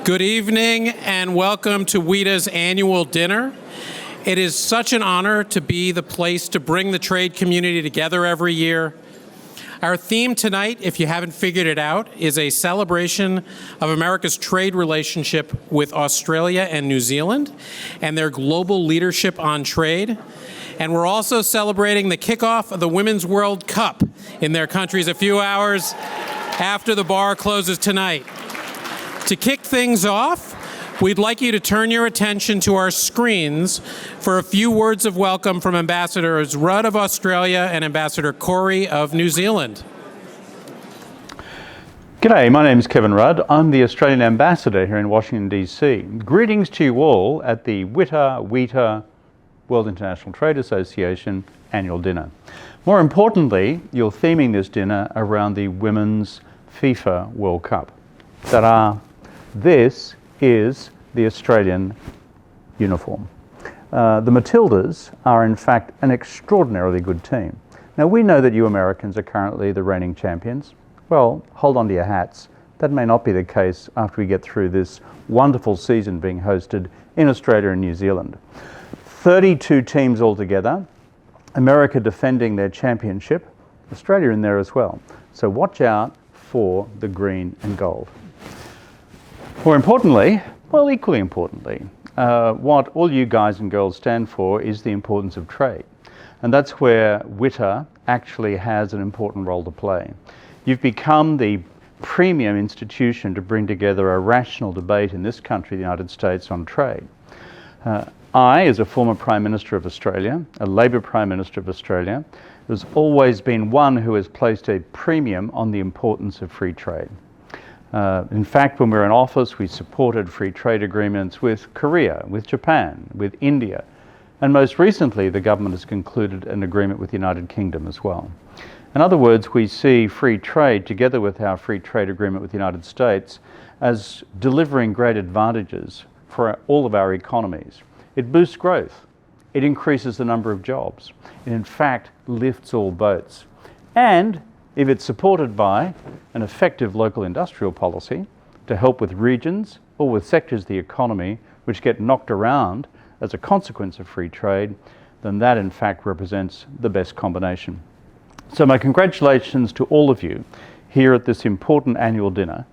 Good evening and welcome to WITA's annual dinner. It is such an honor to be the place to bring the trade community together every year. Our theme tonight, if you haven't figured it out, is a celebration of America's trade relationship with Australia and New Zealand and their global leadership on trade. And we're also celebrating the kickoff of the Women's World Cup in their countries a few hours after the bar closes tonight. To kick things off, we'd like you to turn your attention to our screens for a few words of welcome from Ambassadors Rudd of Australia and Ambassador Corry of New Zealand. G'day, my name is Kevin Rudd. I'm the Australian Ambassador here in Washington, D.C. Greetings to you all at the WITA World International Trade Association annual dinner. More importantly, you're theming this dinner around the Women's FIFA World Cup. This is the Australian uniform. The Matildas are in fact an extraordinarily good team. Now we know that you Americans are currently the reigning champions. Well, hold on to your hats. That may not be the case after we get through this wonderful season being hosted in Australia and New Zealand. 32 teams altogether, America defending their championship, Australia in there as well. So watch out for the green and gold. More importantly, well, equally importantly, what all you guys and girls stand for is the importance of trade. And that's where WITA actually has an important role to play. You've become the premium institution to bring together a rational debate in this country, the United States, on trade. I, as a former Prime Minister of Australia, a Labor Prime Minister of Australia, has always been one who has placed a premium on the importance of free trade. In fact, when we were in office, we supported free trade agreements with Korea, with Japan, with India, and most recently, the government has concluded an agreement with the United Kingdom as well. In other words, we see free trade, together with our free trade agreement with the United States, as delivering great advantages for all of our economies. It boosts growth. It increases the number of jobs. It, in fact, lifts all boats. And if it's supported by an effective local industrial policy to help with regions or with sectors of the economy which get knocked around as a consequence of free trade, then that in fact represents the best combination. So my congratulations to all of you here at this important annual dinner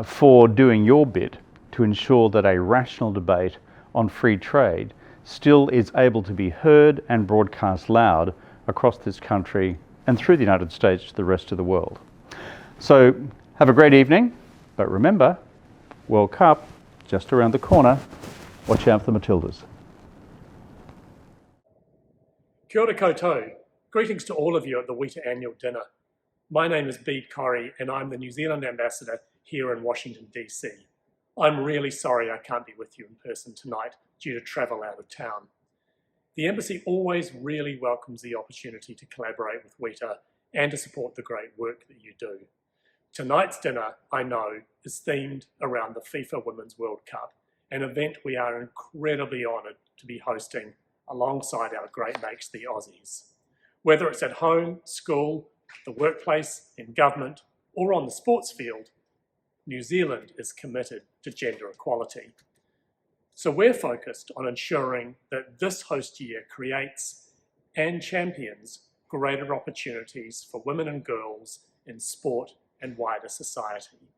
for doing your bit to ensure that a rational debate on free trade still is able to be heard and broadcast loud across this country and through the United States to the rest of the world. So have a great evening, but remember, World Cup just around the corner. Watch out for the Matildas. Kia ora koutou. Greetings to all of you at the WITA annual dinner. My name is Bede Corry and I'm the New Zealand Ambassador here in Washington, D.C. I'm really sorry I can't be with you in person tonight due to travel out of town. The Embassy always really welcomes the opportunity to collaborate with WITA and to support the great work that you do. Tonight's dinner, I know, is themed around the FIFA Women's World Cup, an event we are incredibly honoured to be hosting alongside our great mates, the Aussies. Whether it's at home, school, the workplace, in government, or on the sports field, New Zealand is committed to gender equality. So we're focused on ensuring that this host year creates and champions greater opportunities for women and girls in sport and wider society.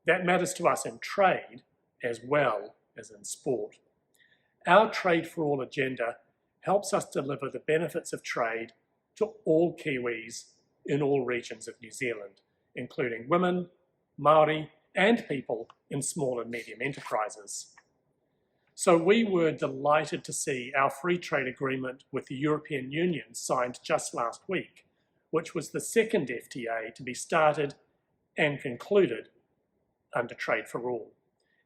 That matters to us in trade as well as in sport. Our Trade for All agenda helps us deliver the benefits of trade to all Kiwis in all regions of New Zealand, including women, Māori, and people in small and medium enterprises. So we were delighted to see our free trade agreement with the European Union signed just last week, which was the second FTA to be started and concluded under Trade for All.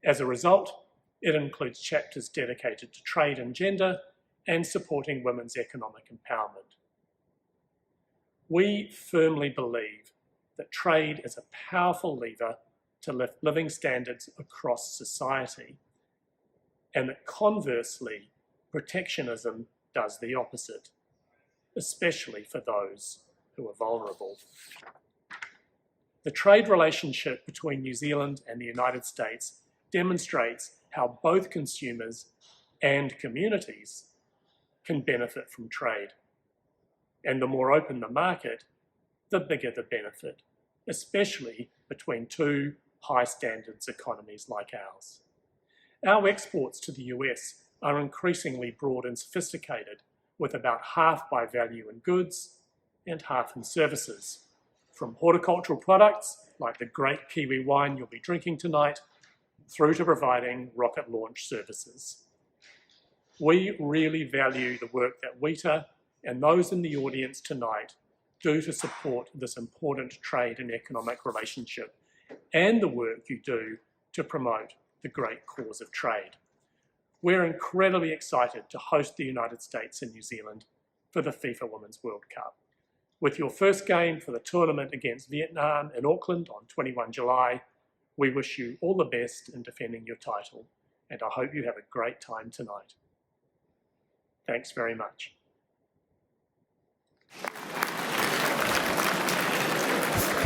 As a result, it includes chapters dedicated to trade and gender and supporting women's economic empowerment. We firmly believe that trade is a powerful lever to lift living standards across society, and that conversely, protectionism does the opposite, especially for those who are vulnerable. The trade relationship between New Zealand and the United States demonstrates how both consumers and communities can benefit from trade. And the more open the market, the bigger the benefit, especially between two high standards economies like ours. Our exports to the US are increasingly broad and sophisticated, with about half by value in goods and half in services, from horticultural products like the great Kiwi wine you'll be drinking tonight, through to providing rocket launch services. We really value the work that WITA and those in the audience tonight do to support this important trade and economic relationship, and the work you do to promote the great cause of trade. We're incredibly excited to host the United States and New Zealand for the FIFA Women's World Cup. With your first game for the tournament against Vietnam in Auckland on 21 July, we wish you all the best in defending your title, and I hope you have a great time tonight. Thanks very much.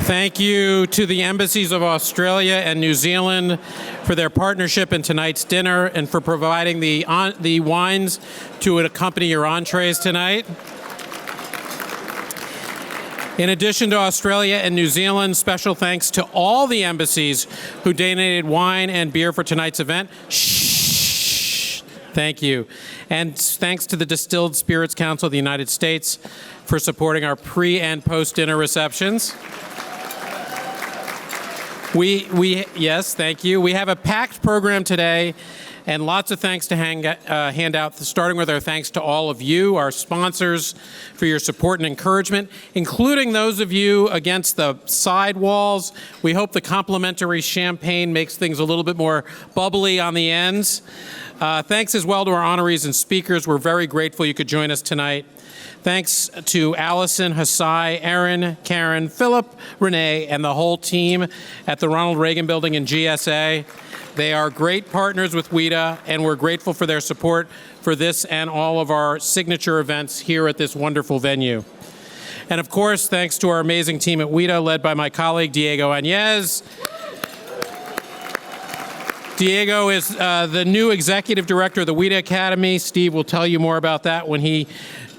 Thank you to the embassies of Australia and New Zealand for their partnership in tonight's dinner and for providing the wines to accompany your entrees tonight. In addition to Australia and New Zealand, special thanks to all the embassies who donated wine and beer for tonight's event. Shh. Thank you. And thanks to the Distilled Spirits Council of the United States for supporting our pre- and post-dinner receptions. Yes, thank you. We have a packed program today and lots of thanks to hand out, starting with our thanks to all of you, our sponsors, for your support and encouragement, including those of you against the side walls. We hope the complimentary champagne makes things a little bit more bubbly on the ends. Thanks as well to our honorees and speakers. We're very grateful you could join us tonight. Thanks to Allison, Hassai, Aaron, Karen, Philip, Renee, and the whole team at the Ronald Reagan Building in GSA. They are great partners with WITA, and we're grateful for their support for this and all of our signature events here at this wonderful venue. And of course, thanks to our amazing team at WITA, led by my colleague, Diego Añez. Diego is the new executive director of the WITA Academy. Steve will tell you more about that when he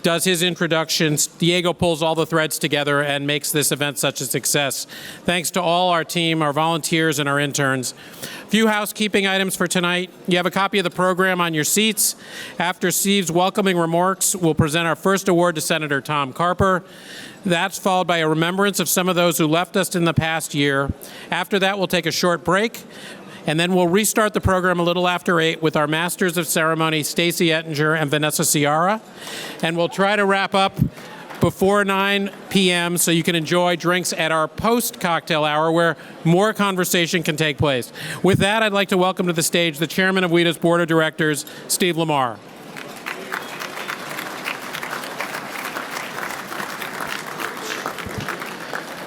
does his introductions. Diego pulls all the threads together and makes this event such a success. Thanks to all our team, our volunteers, and our interns. A few housekeeping items for tonight. You have a copy of the program on your seats. After Steve's welcoming remarks, we'll present our first award to Senator Tom Carper. That's followed by a remembrance of some of those who left us in the past year. After that, we'll take a short break. And then we'll restart the program a little after 8 with our Masters of Ceremony, Stacey Ettinger and Vanessa Ciara. And we'll try to wrap up before 9 p.m. so you can enjoy drinks at our post-cocktail hour where more conversation can take place. With that, I'd like to welcome to the stage the chairman of WITA's Board of Directors, Steve Lamar.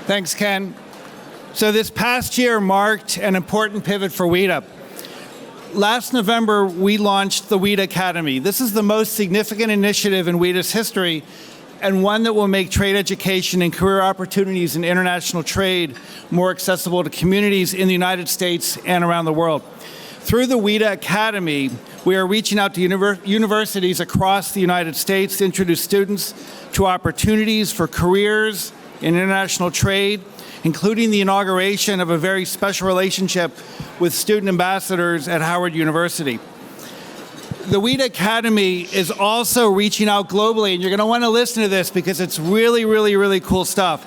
Thanks, Ken. So this past year marked an important pivot for WITA. Last November, we launched the WITA Academy. This is the most significant initiative in WITA's history and one that will make trade education and career opportunities in international trade more accessible to communities in the United States and around the world. Through the WITA Academy, we are reaching out to universities across the United States to introduce students to opportunities for careers in international trade, including the inauguration of a very special relationship with student ambassadors at Howard University. The WITA Academy is also reaching out globally, and you're going to want to listen to this because it's really, really, really cool stuff.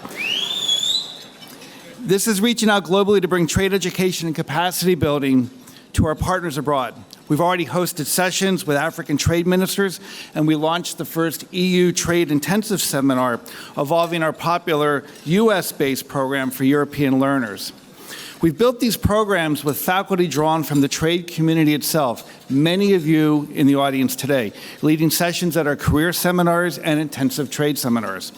This is reaching out globally to bring trade education and capacity building to our partners abroad. We've already hosted sessions with African trade ministers, and we launched the first EU Trade Intensive Seminar, evolving our popular US-based program for European learners. We've built these programs with faculty drawn from the trade community itself, many of you in the audience today, leading sessions at our career seminars and intensive trade seminars.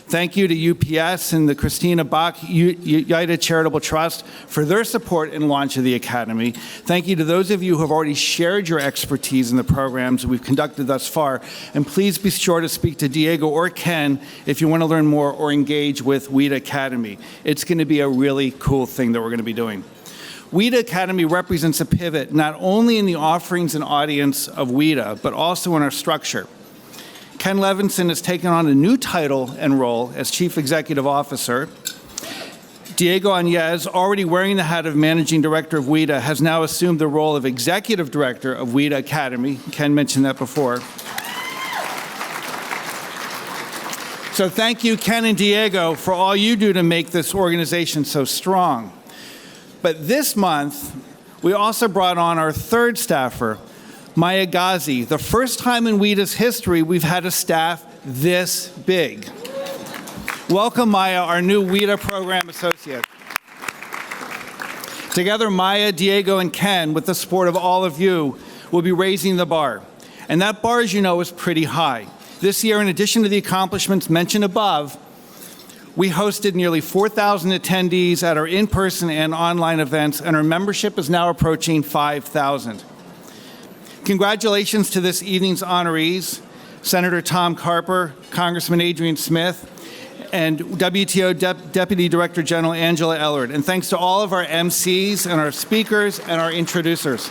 Thank you to UPS and the Christina Bach WITA Charitable Trust for their support and launch of the Academy. Thank you to those of you who have already shared your expertise in the programs we've conducted thus far. And please be sure to speak to Diego or Ken if you want to learn more or engage with WITA Academy. It's going to be a really cool thing that we're going to be doing. WITA Academy represents a pivot not only in the offerings and audience of WITA, but also in our structure. Ken Levinson has taken on a new title and role as Chief Executive Officer. Diego Añez, already wearing the hat of Managing Director of WITA, has now assumed the role of Executive Director of WITA Academy. Ken mentioned that before. So thank you, Ken and Diego, for all you do to make this organization so strong. But this month, we also brought on our third staffer, Maya Ghazi. The first time in WITA's history we've had a staff this big. Welcome, Maya, our new WITA program associate. Together, Maya, Diego, and Ken, with the support of all of you, will be raising the bar. And that bar, as you know, is pretty high. This year, in addition to the accomplishments mentioned above, we hosted nearly 4,000 attendees at our in-person and online events, and our membership is now approaching 5,000. Congratulations to this evening's honorees, Senator Tom Carper, Congressman Adrian Smith, and WTO Deputy Director-General Angela Ellard. And thanks to all of our MCs and our speakers and our introducers.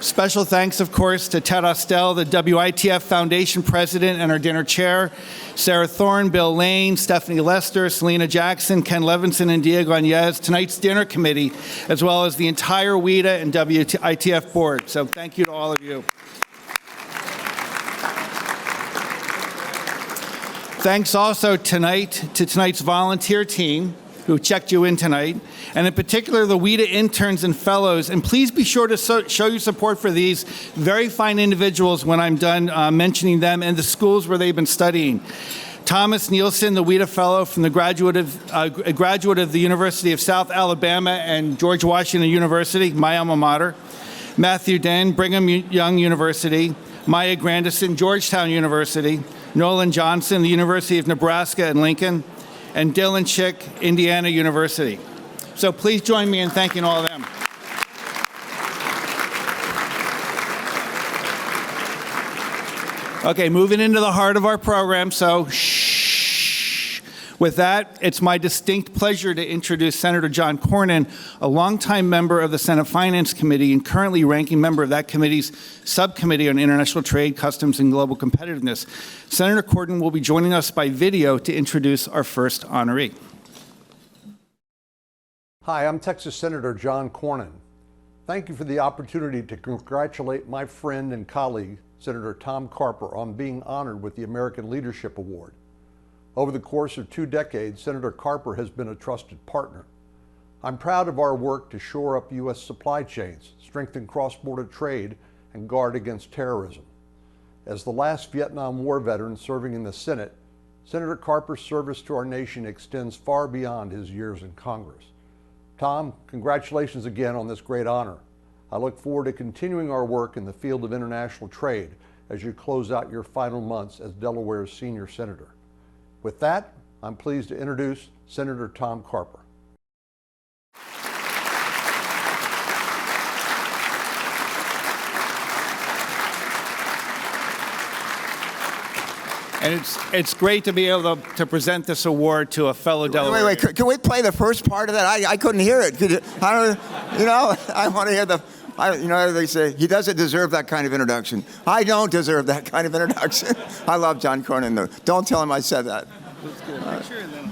Special thanks, of course, to Ted Ostel, the WITF Foundation President and our dinner chair, Sarah Thorn, Bill Lane, Stephanie Lester, Selena Jackson, Ken Levinson, and Diego Añez, tonight's dinner committee, as well as the entire WITA and WITF board. So thank you to all of you. Thanks also tonight to tonight's volunteer team who checked you in tonight, and in particular the WITA interns and fellows. And please be sure to show your support for these very fine individuals when I'm done mentioning them and the schools where they've been studying. Thomas Nielsen, the WITA Fellow from the graduate of the University of South Alabama and George Washington University, my alma mater. Matthew Den, Brigham Young University. Maya Grandison, Georgetown University. Nolan Johnson, the University of Nebraska and Lincoln. And Dylan Schick, Indiana University. So please join me in thanking all of them. Okay, moving into the heart of our program, so shh. With that, it's my distinct pleasure to introduce Senator John Cornyn, a longtime member of the Senate Finance Committee and currently ranking member of that committee's Subcommittee on International Trade, Customs, and Global Competitiveness. Senator Cornyn will be joining us by video to introduce our first honoree. Hi, I'm Texas Senator John Cornyn. Thank you for the opportunity to congratulate my friend and colleague, Senator Tom Carper, on being honored with the American Leadership Award. Over the course of 2 decades, Senator Carper has been a trusted partner. I'm proud of our work to shore up U.S. supply chains, strengthen cross-border trade, and guard against terrorism. As the last Vietnam War veteran serving in the Senate, Senator Carper's service to our nation extends far beyond his years in Congress. Tom, congratulations again on this great honor. I look forward to continuing our work in the field of international trade as you close out your final months as Delaware's senior senator. With that, I'm pleased to introduce Senator Tom Carper. And it's great to be able to present this award to a fellow Delaware. Wait, can we play the first part of that? I couldn't hear it. Could you, I want to hear they say, he doesn't deserve that kind of introduction. I don't deserve that kind of introduction. I love John Cornyn, though. Don't tell him I said that. Let's get a picture and then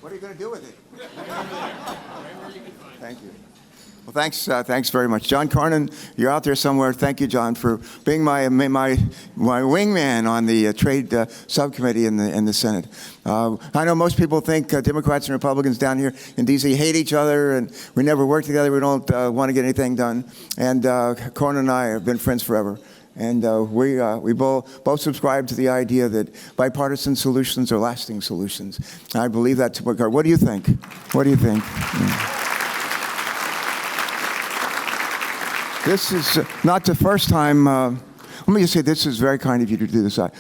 What are you going to do with it? Thank you. Well, thanks very much. John Cornyn, you're out there somewhere. Thank you, John, for being my wingman on the Trade Subcommittee in the Senate. I know most people think Democrats and Republicans down here in D.C. hate each other, and we never work together. We don't want to get anything done. And Cornyn and I have been friends forever. And we both subscribe to the idea that bipartisan solutions are lasting solutions. I believe that to my heart. What do you think? What do you think? Yeah. This is not the first time let me just say, this is very kind of you to do this. I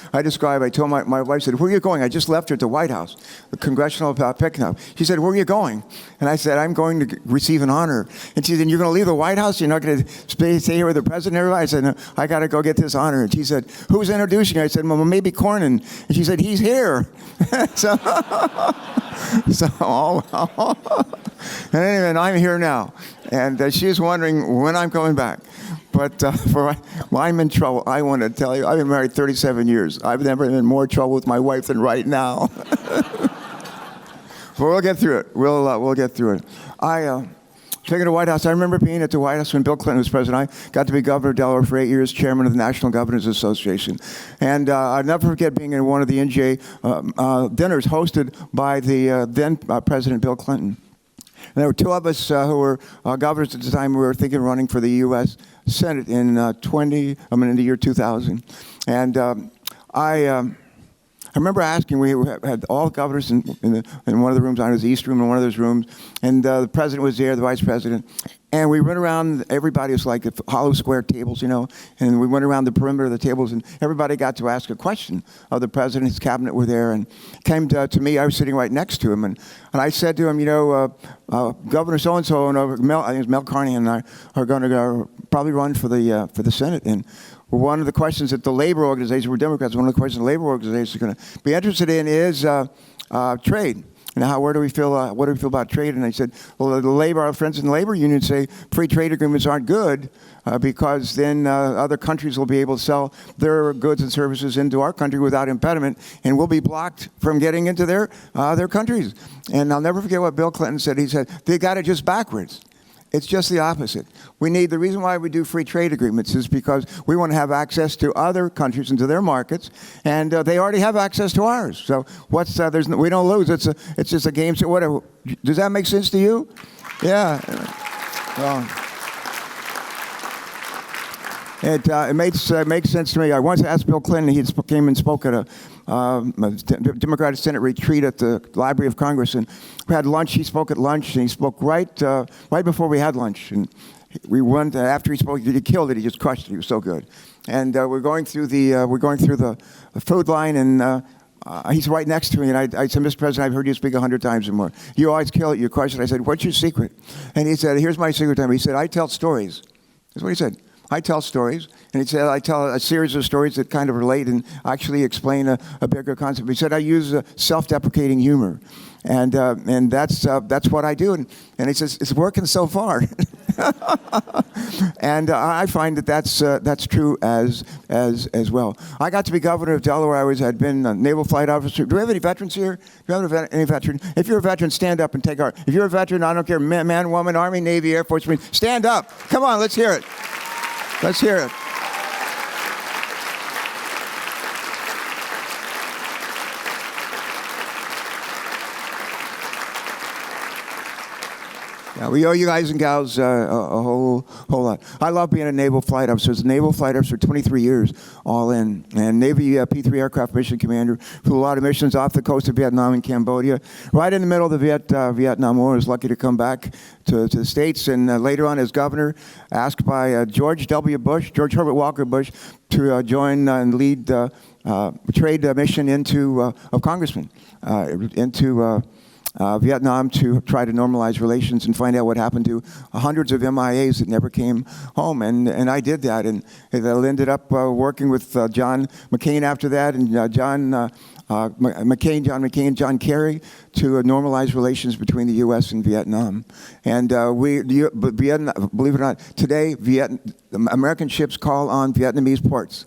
told my wife, said, where are you going? I just left her at the White House, the Congressional pickup. She said, where are you going? And I said, I'm going to receive an honor. And she said, you're going to leave the White House? You're not going to stay here with the president? I said, no, I got to go get this honor. And she said, who's introducing you? I said, well, maybe Cornyn. And she said, he's here. And anyway, I'm here now. And she's wondering when I'm coming back. But I'm in trouble. I want to tell you, I've been married 37 years. I've never been in more trouble with my wife than right now. But we'll get through it. We'll get through it. Taking the White House, I remember being at the White House when Bill Clinton was president. I got to be governor of Delaware for 8 years, chairman of the National Governors Association. And I'll never forget being in one of the NGA dinners hosted by the then President Bill Clinton. And there were two of us who were governors at the time. We were thinking of running for the U.S. Senate in the year 2000. And I remember asking, we had all governors in one of the rooms. I was the East Room in one of those rooms. And the president was there, the vice president. And we went around, everybody was like hollow square tables, and we went around the perimeter of the tables, and everybody got to ask a question of the president. His cabinet were there, and came to me. I was sitting right next to him, and I said to him, Governor so-and-so, and I think it was Mel Carney and I are going to probably run for the Senate. And one of the questions that the labor organization, we're Democrats, one of the questions the labor organization is going to be interested in is trade. And what do we feel about trade? And I said, well, our friends in the labor union say free trade agreements aren't good because then other countries will be able to sell their goods and services into our country without impediment, and we'll be blocked from getting into their countries. And I'll never forget what Bill Clinton said. He said, they got it just backwards. It's just the opposite. The reason why we do free trade agreements is because we want to have access to other countries and to their markets, and they already have access to ours. So we don't lose. It's just a game. So whatever. Does that make sense to you? Yeah. Well, it makes sense to me. I once asked Bill Clinton. He came and spoke at a Democratic Senate retreat at the Library of Congress, and we had lunch. He spoke at lunch, and he spoke right before we had lunch. And we went after he spoke. He killed it. He just crushed it. He was so good. And we're going through the food line, and he's right next to me. And I said, Mr. President, I've heard you speak 100 times or more. You always kill it. You crush it. I said, what's your secret? And he said, here's my secret. He said, I tell stories. That's what he said. I tell stories, and he said I tell a series of stories that kind of relate and actually explain a bigger concept. He said I use self-deprecating humor, and that's what I do. And he says it's working so far, and I find that's true as well. I got to be governor of Delaware. I'd been a naval flight officer. Do we have any veterans here? Do we have any veterans? If you're a veteran, stand up and take our. If you're a veteran, I don't care, man, woman, Army, Navy, Air Force, Marine, stand up. Come on, let's hear it. Let's hear it. Yeah, we owe you guys and gals a whole lot. I love being a naval flight officer. I was a naval flight officer for 23 years, all in. And Navy P-3 aircraft mission commander. Flew a lot of missions off the coast of Vietnam and Cambodia. Right in the middle of the Vietnam War, I was lucky to come back to the States. And later on as governor, asked by George Herbert Walker Bush, to join and lead trade mission of Congressman into Vietnam to try to normalize relations and find out what happened to hundreds of MIAs that never came home. And I did that. And I ended up working with John McCain after that, and John Kerry to normalize relations between the U.S. and Vietnam. And Vietnam, believe it or not, today American ships call on Vietnamese ports.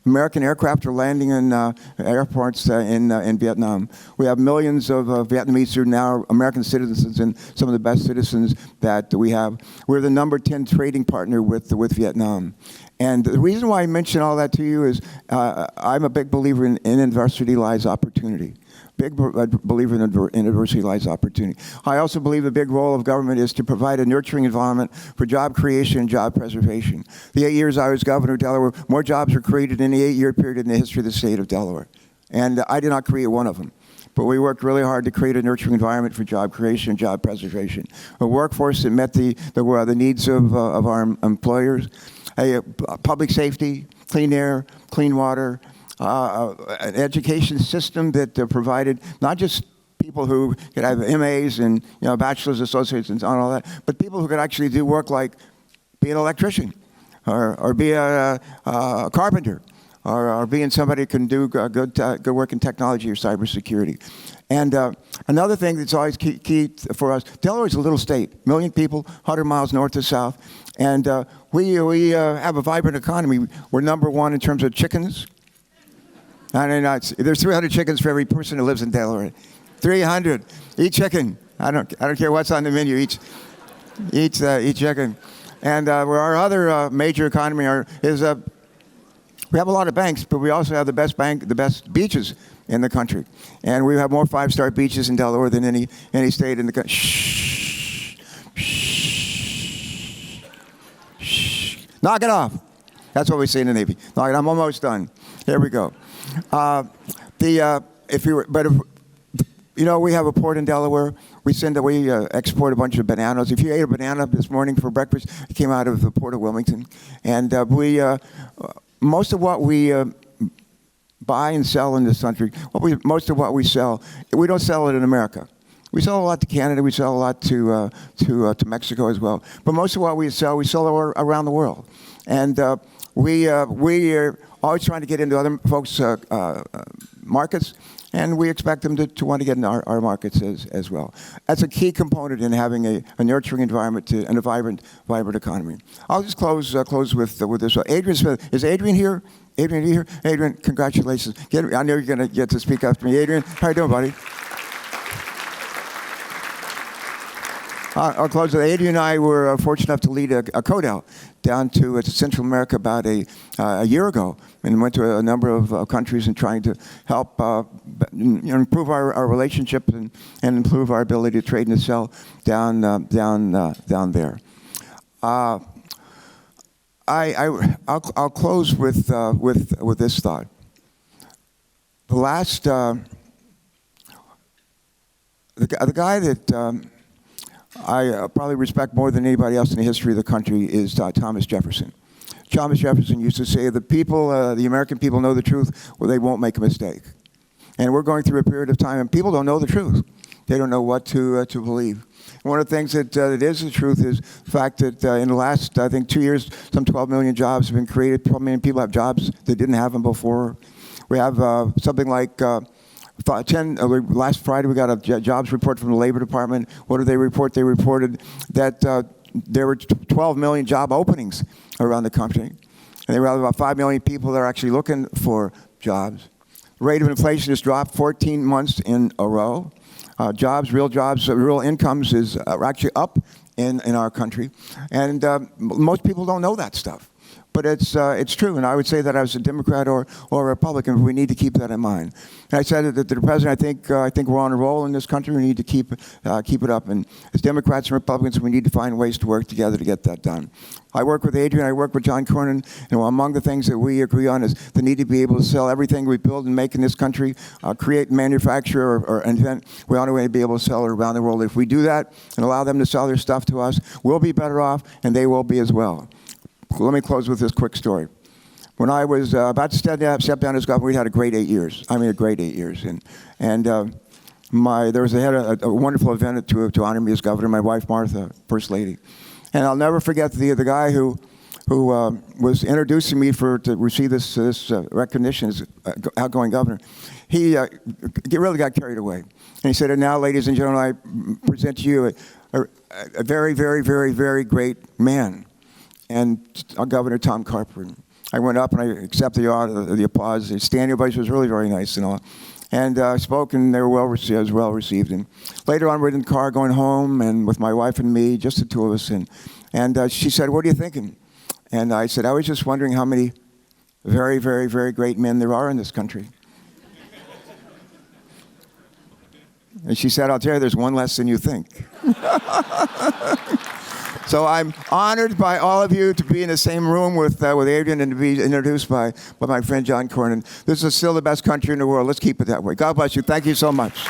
American aircraft are landing in airports in Vietnam. We have millions of Vietnamese who are now American citizens and some of the best citizens that we have. We're the number 10 trading partner with Vietnam. And the reason why I mention all that to you is I'm a big believer in adversity lies opportunity. Big believer in adversity lies opportunity. I also believe the big role of government is to provide a nurturing environment for job creation and job preservation. The 8 years I was governor of Delaware, more jobs were created in the 8-year period in the history of the state of Delaware. And I did not create one of them. But we worked really hard to create a nurturing environment for job creation and job preservation. A workforce that met the needs of our employers. Public safety, clean air, clean water, an education system that provided not just people who could have MAs and bachelor's, associates, and all that, but people who could actually do work like be an electrician, or be a carpenter, or being somebody who can do good work in technology or cybersecurity. And another thing that's always key for us, Delaware's a little state, 1 million people, 100 miles north to south, and we have a vibrant economy. We're #1 in terms of chickens. There's 300 chickens for every person who lives in Delaware. 300. Eat chicken. I don't care what's on the menu. Eat chicken. And where our other major economy is we have a lot of banks, but we also have the best beaches in the country. And we have more 5-star beaches in Delaware than any state in the country. Shh. Shh. Shh. Knock it off. That's what we say in the Navy. Knock it. I'm almost done. Here we go. We have a port in Delaware. We export a bunch of bananas. If you ate a banana this morning for breakfast, it came out of the port of Wilmington. And most of what we buy and sell in this country, most of what we sell, we don't sell it in America. We sell a lot to Canada. We sell a lot to Mexico as well. But most of what we sell around the world. And we are always trying to get into other folks' markets, and we expect them to want to get in our markets as well. That's a key component in having a nurturing environment and a vibrant economy. I'll just close with this. Adrian Smith. Is Adrian here? Adrian, are you here? Adrian, congratulations. I know you're going to get to speak after me. Adrian, how you doing, buddy? I'll close with Adrian and I were fortunate enough to lead a CODEL down to Central America about a year ago, and went to a number of countries and trying to help improve our relationships and improve our ability to trade and to sell down there. I'll close with this thought. The last the guy that I probably respect more than anybody else in the history of the country is Thomas Jefferson. Thomas Jefferson used to say, the American people know the truth, or they won't make a mistake. And we're going through a period of time, and people don't know the truth. They don't know what to believe. One of the things that is the truth is the fact that in the last, I think, 2 years, some 12 million jobs have been created. 12 million people have jobs that didn't have them before. We have something like last Friday, we got a jobs report from the Labor Department. What did they report? They reported that there were 12 million job openings around the country. And there were about 5 million people that are actually looking for jobs. The rate of inflation has dropped 14 months in a row. Real incomes are actually up in our country. And most people don't know that stuff. But it's true, and I would say that as a Democrat or a Republican, we need to keep that in mind. And I said that to the president, I think we're on a roll in this country. We need to keep it up, and as Democrats and Republicans, we need to find ways to work together to get that done. I work with Adrian, I work with John Cornyn, and among the things that we agree on is the need to be able to sell everything we build and make in this country, create, manufacture, or invent. We ought to be able to sell it around the world. If we do that and allow them to sell their stuff to us, we'll be better off, and they will be as well. Let me close with this quick story. When I was about to step down as governor, we had a great 8 years. I mean, a great 8 years. And there was a wonderful event to honor me as governor. My wife, Martha, First Lady. And I'll never forget the guy who was introducing me to receive this recognition as outgoing governor. He really got carried away. And he said, and now, ladies and gentlemen, I present to you a very, very, very, very great man. And Governor Tom Carper. I went up and I accepted the applause. The standing ovation was really very nice and all. And I spoke, and they were well received. And later on, we're in the car going home, and with my wife and me, just the two of us. And she said, "What are you thinking?" And I said, "I was just wondering how many very, very, very great men there are in this country." And she said, "I'll tell you, there's one less than you think." So I'm honored by all of you to be in the same room with Adrian and to be introduced by my friend John Cornyn. This is still the best country in the world. Let's keep it that way. God bless you. Thank you so much.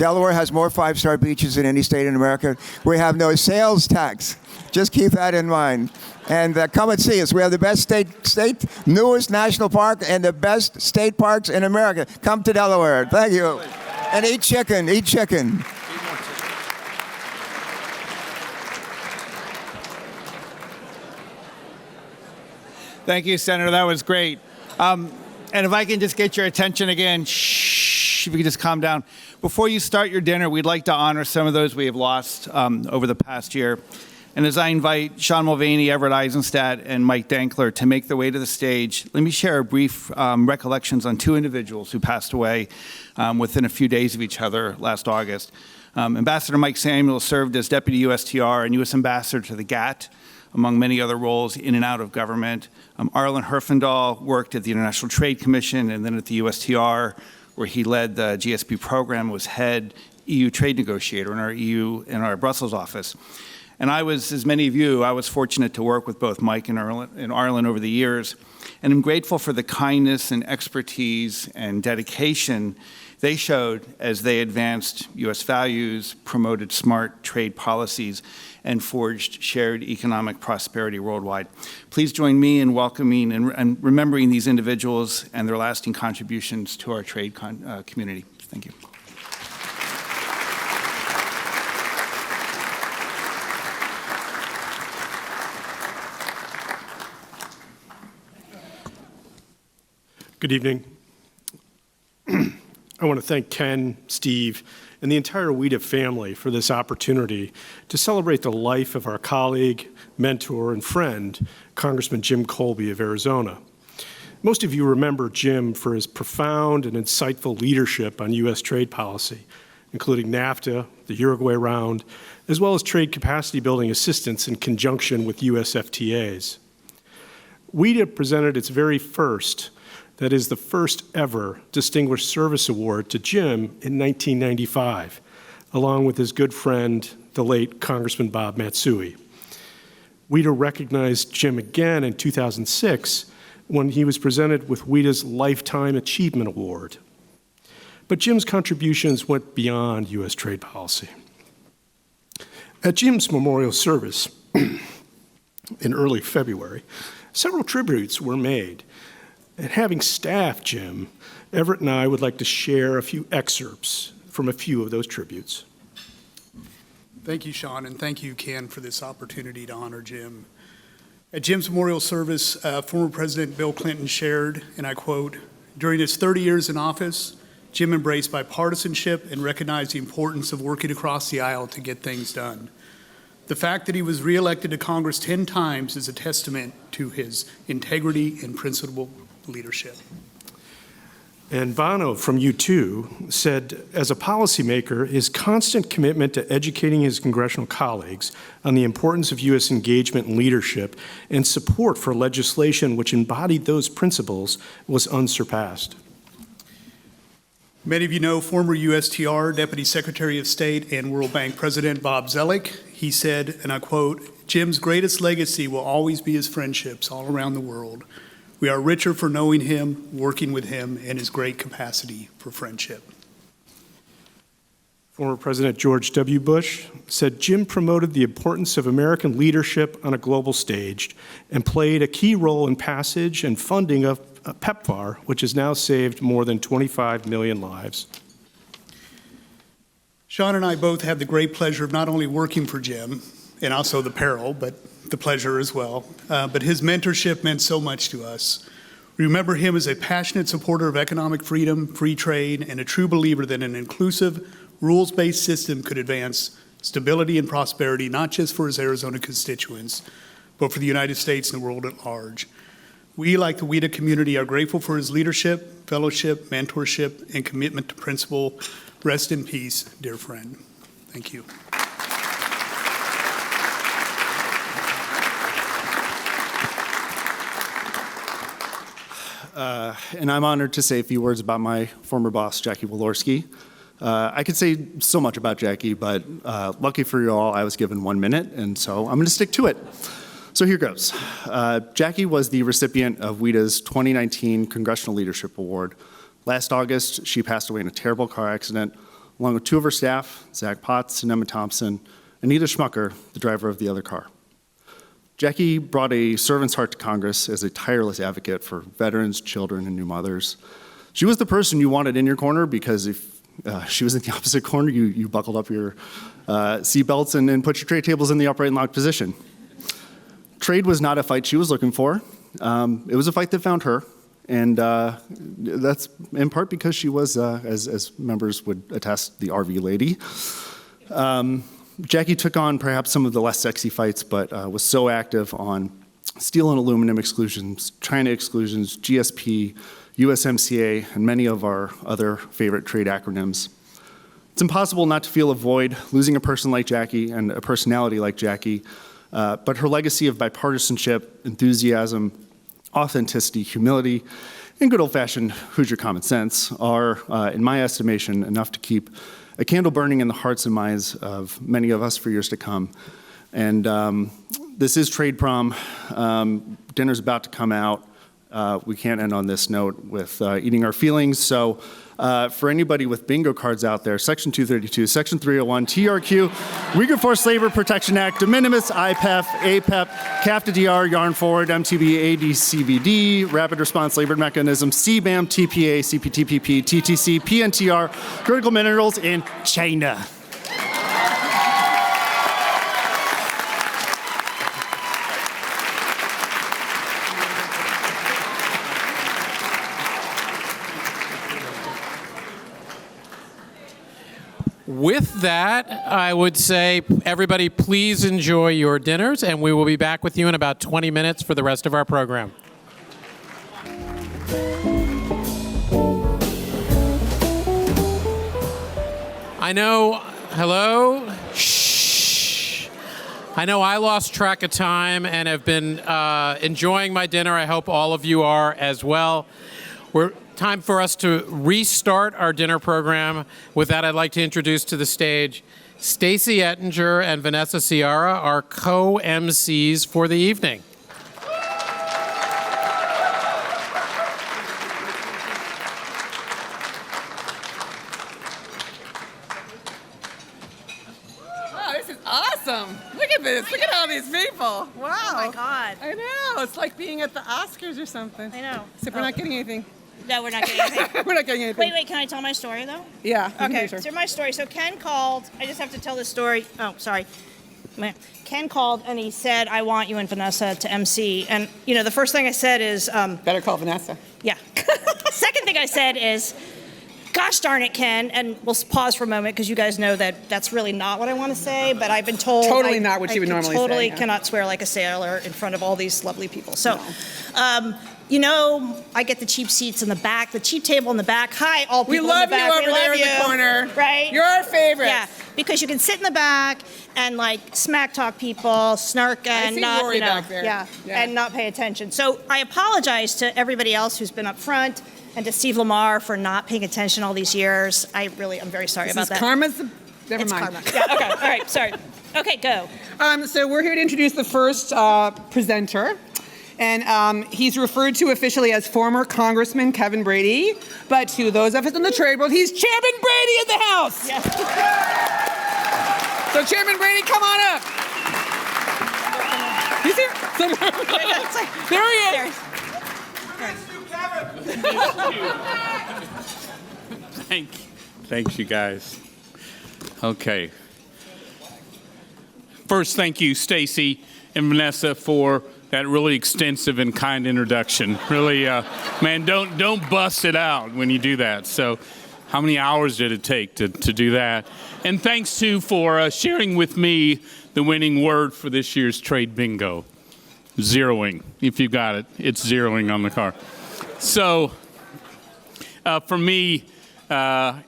Delaware has more five-star beaches than any state in America. We have no sales tax. Just keep that in mind. And come and see us. We have the best state, newest national park, and the best state parks in America. Come to Delaware. Thank you. And eat chicken. Eat chicken. Thank you, Senator. That was great. And if I can just get your attention again, shh, if you can just calm down. Before you start your dinner, we'd like to honor some of those we have lost over the past year. And as I invite Sean Mulvaney, Everett Eissenstat, and Mike Dankler to make their way to the stage, let me share a brief recollections on two individuals who passed away within a few days of each other last August. Ambassador Mike Samuel served as Deputy USTR and U.S. Ambassador to the GATT, among many other roles in and out of government. Arlen Herfindahl worked at the International Trade Commission and then at the USTR, where he led the GSP program, was head EU trade negotiator in our Brussels office. And I was, as many of you, I was fortunate to work with both Mike and Arlen over the years, and I'm grateful for the kindness and expertise and dedication they showed as they advanced U.S. values, promoted smart trade policies, and forged shared economic prosperity worldwide. Please join me in welcoming and remembering these individuals and their lasting contributions to our trade community. Thank you. Good evening. I want to thank Ken, Steve, and the entire WITA family for this opportunity to celebrate the life of our colleague, mentor, and friend, Congressman Jim Kolbe of Arizona. Most of you remember Jim for his profound and insightful leadership on U.S. trade policy, including NAFTA, the Uruguay round, as well as trade capacity building assistance in conjunction with U.S. FTAs. WITA presented its very first, that is the first ever Distinguished Service Award to Jim in 1995, along with his good friend, the late Congressman Bob Matsui. WITA recognized Jim again in 2006 when he was presented with WITA's Lifetime Achievement Award. But Jim's contributions went beyond U.S. trade policy. At Jim's memorial service in early February, several tributes were made. And having staffed Jim, Everett and I would like to share a few excerpts from a few of those tributes. Thank you, Sean, and thank you, Ken, for this opportunity to honor Jim. At Jim's memorial service, former President Bill Clinton shared, and I quote, "During his 30 years in office, Jim embraced bipartisanship and recognized the importance of working across the aisle to get things done. The fact that he was reelected to Congress 10 times is a testament to his integrity and principled leadership." And Bono from U2 said, as a policymaker, his constant commitment to educating his congressional colleagues on the importance of U.S. engagement and leadership and support for legislation which embodied those principles was unsurpassed. Many of you know former USTR Deputy Secretary of State and World Bank President Bob Zoellick. He said, and I quote, "Jim's greatest legacy will always be his friendships all around the world. We are richer for knowing him, working with him, and his great capacity for friendship." Former President George W. Bush said Jim promoted the importance of American leadership on a global stage and played a key role in passage and funding of PEPFAR, which has now saved more than 25 million lives. Sean and I both had the great pleasure of not only working for Jim, and also the peril, but the pleasure as well. But his mentorship meant so much to us. We remember him as a passionate supporter of economic freedom, free trade, and a true believer that an inclusive, rules-based system could advance stability and prosperity, not just for his Arizona constituents, but for the United States and the world at large. We, like the WITA community, are grateful for his leadership, fellowship, mentorship, and commitment to principle. Rest in peace, dear friend. Thank you. And I'm honored to say a few words about my former boss, Jackie Walorski. I could say so much about Jackie, but lucky for you all, I was given 1 minute, and so I'm going to stick to it. So here goes. Jackie was the recipient of WITA's 2019 Congressional Leadership Award. Last August, she passed away in a terrible car accident along with two of her staff, Zach Potts and Emma Thompson, Anita Schmucker, the driver of the other car. Jackie brought a servant's heart to Congress as a tireless advocate for veterans, children, and new mothers. She was the person you wanted in your corner because if she was in the opposite corner, you buckled up your seatbelts and put your tray tables in the upright and locked position. Trade was not a fight she was looking for. It was a fight that found her, and that's in part because she was, as members would attest, the RV lady. Jackie took on perhaps some of the less sexy fights, but was so active on steel and aluminum exclusions, China exclusions, GSP, USMCA, and many of our other favorite trade acronyms. It's impossible not to feel a void losing a person like Jackie and a personality like Jackie, but her legacy of bipartisanship, enthusiasm, authenticity, humility, and good old-fashioned Hoosier common sense are, in my estimation, enough to keep a candle burning in the hearts and minds of many of us for years to come. And this is Trade Prom. Dinner's about to come out. We can't end on this note with eating our feelings. So for anybody with bingo cards out there, Section 232, Section 301, TRQ, Uyghur Forced Labor Protection Act, de minimis, IPEF, APEP, CAFTA-DR, Yarn Forward, MTB, ADCVD, Rapid Response Labor Mechanism, CBAM, TPA, CPTPP, TTC, PNTR, critical minerals in China. With that, I would say, everybody, please enjoy your dinners, and we will be back with you in about 20 minutes for the rest of our program. I know, hello? Shh. I know I lost track of time and have been enjoying my dinner. I hope all of you are as well. Time for us to restart our dinner program. With that, I'd like to introduce to the stage Stacey Ettinger and Vanessa Ciara, our co-MCs for the evening. Wow, this is awesome. Look at this. Look at all these people. Wow. Oh my God. I know. It's like being at the Oscars or something. I know. Except we're not getting anything. No, we're not getting anything. We're not getting anything. Wait, can I tell my story, though? Yeah. Okay, Sure. so my story. So Ken called. I just have to tell this story. Oh, sorry. Ken called and he said, I want you and Vanessa to MC. And, you know, the first thing I said is... Better call Vanessa. Yeah. Second thing I said is, gosh darn it, Ken. And we'll pause for a moment because you guys know that that's really not what I want to say. But I've been told... Totally not what you would normally say. Totally cannot swear like a sailor in front of all these lovely people. So... No. You know, I get the cheap seats in the back, the cheap table in the back. Hi, all people in the back. We love you over there in the corner. Right? You're our favorite. Yeah, because you can sit in the back and like smack talk people, snark and not, Rory back there. Yeah, and not pay attention. So I apologize to everybody else who's been up front and to Steve Lamar for not paying attention all these years. I'm very sorry about that. Never It's mind. karma. Yeah, okay, all right, sorry. Okay, go. So we're here to introduce the first presenter. And he's referred to officially as former Congressman Kevin Brady, but to those of us in the trade world, he's Chairman Brady in the House. Yes. So Chairman Brady, come on up. He's here. There he is. Thanks, you guys. Okay. First, thank you, Stacey and Vanessa, for that really extensive and kind introduction. Really, man, don't bust it out when you do that. So how many hours did it take to do that? And thanks, too, for sharing with me the winning word for this year's Trade Bingo. Zeroing. If you got it, it's zeroing on the car. So for me,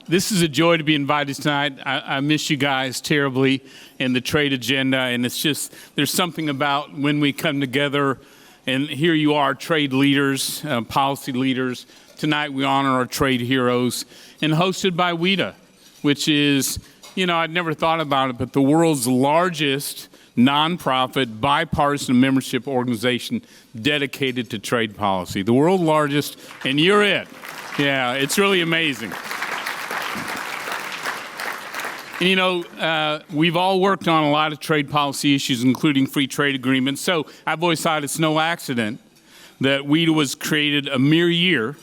this is a joy to be invited tonight. I miss you guys terribly in the trade agenda, and it's just, there's something about when we come together, and here you are, trade leaders, policy leaders. Tonight we honor our trade heroes, and hosted by WITA, which is, you know, I'd never thought about it, but the world's largest nonprofit, bipartisan membership organization dedicated to trade policy. The world's largest, and you're it. Yeah, it's really amazing. We've all worked on a lot of trade policy issues, including free trade agreements. So I've always thought it's no accident that WITA was created a mere year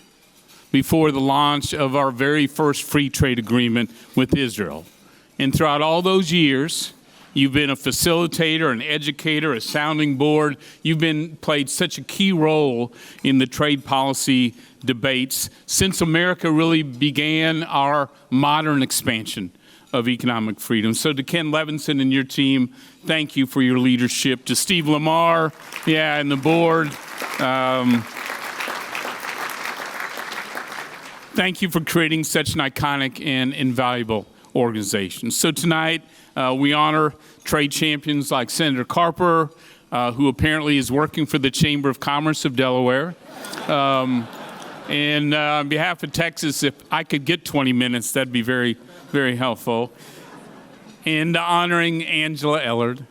before the launch of our very first free trade agreement with Israel. And throughout all those years, you've been a facilitator, an educator, a sounding board. You've played such a key role in the trade policy debates since America really began our modern expansion of economic freedom. So to Ken Levinson and your team, thank you for your leadership. To Steve Lamar, and the board, thank you for creating such an iconic and invaluable organization. So tonight, we honor trade champions like Senator Carper, who apparently is working for the Chamber of Commerce of Delaware. And on behalf of Texas, if I could get 20 minutes, that'd be very, very helpful. And honoring Angela Ellard.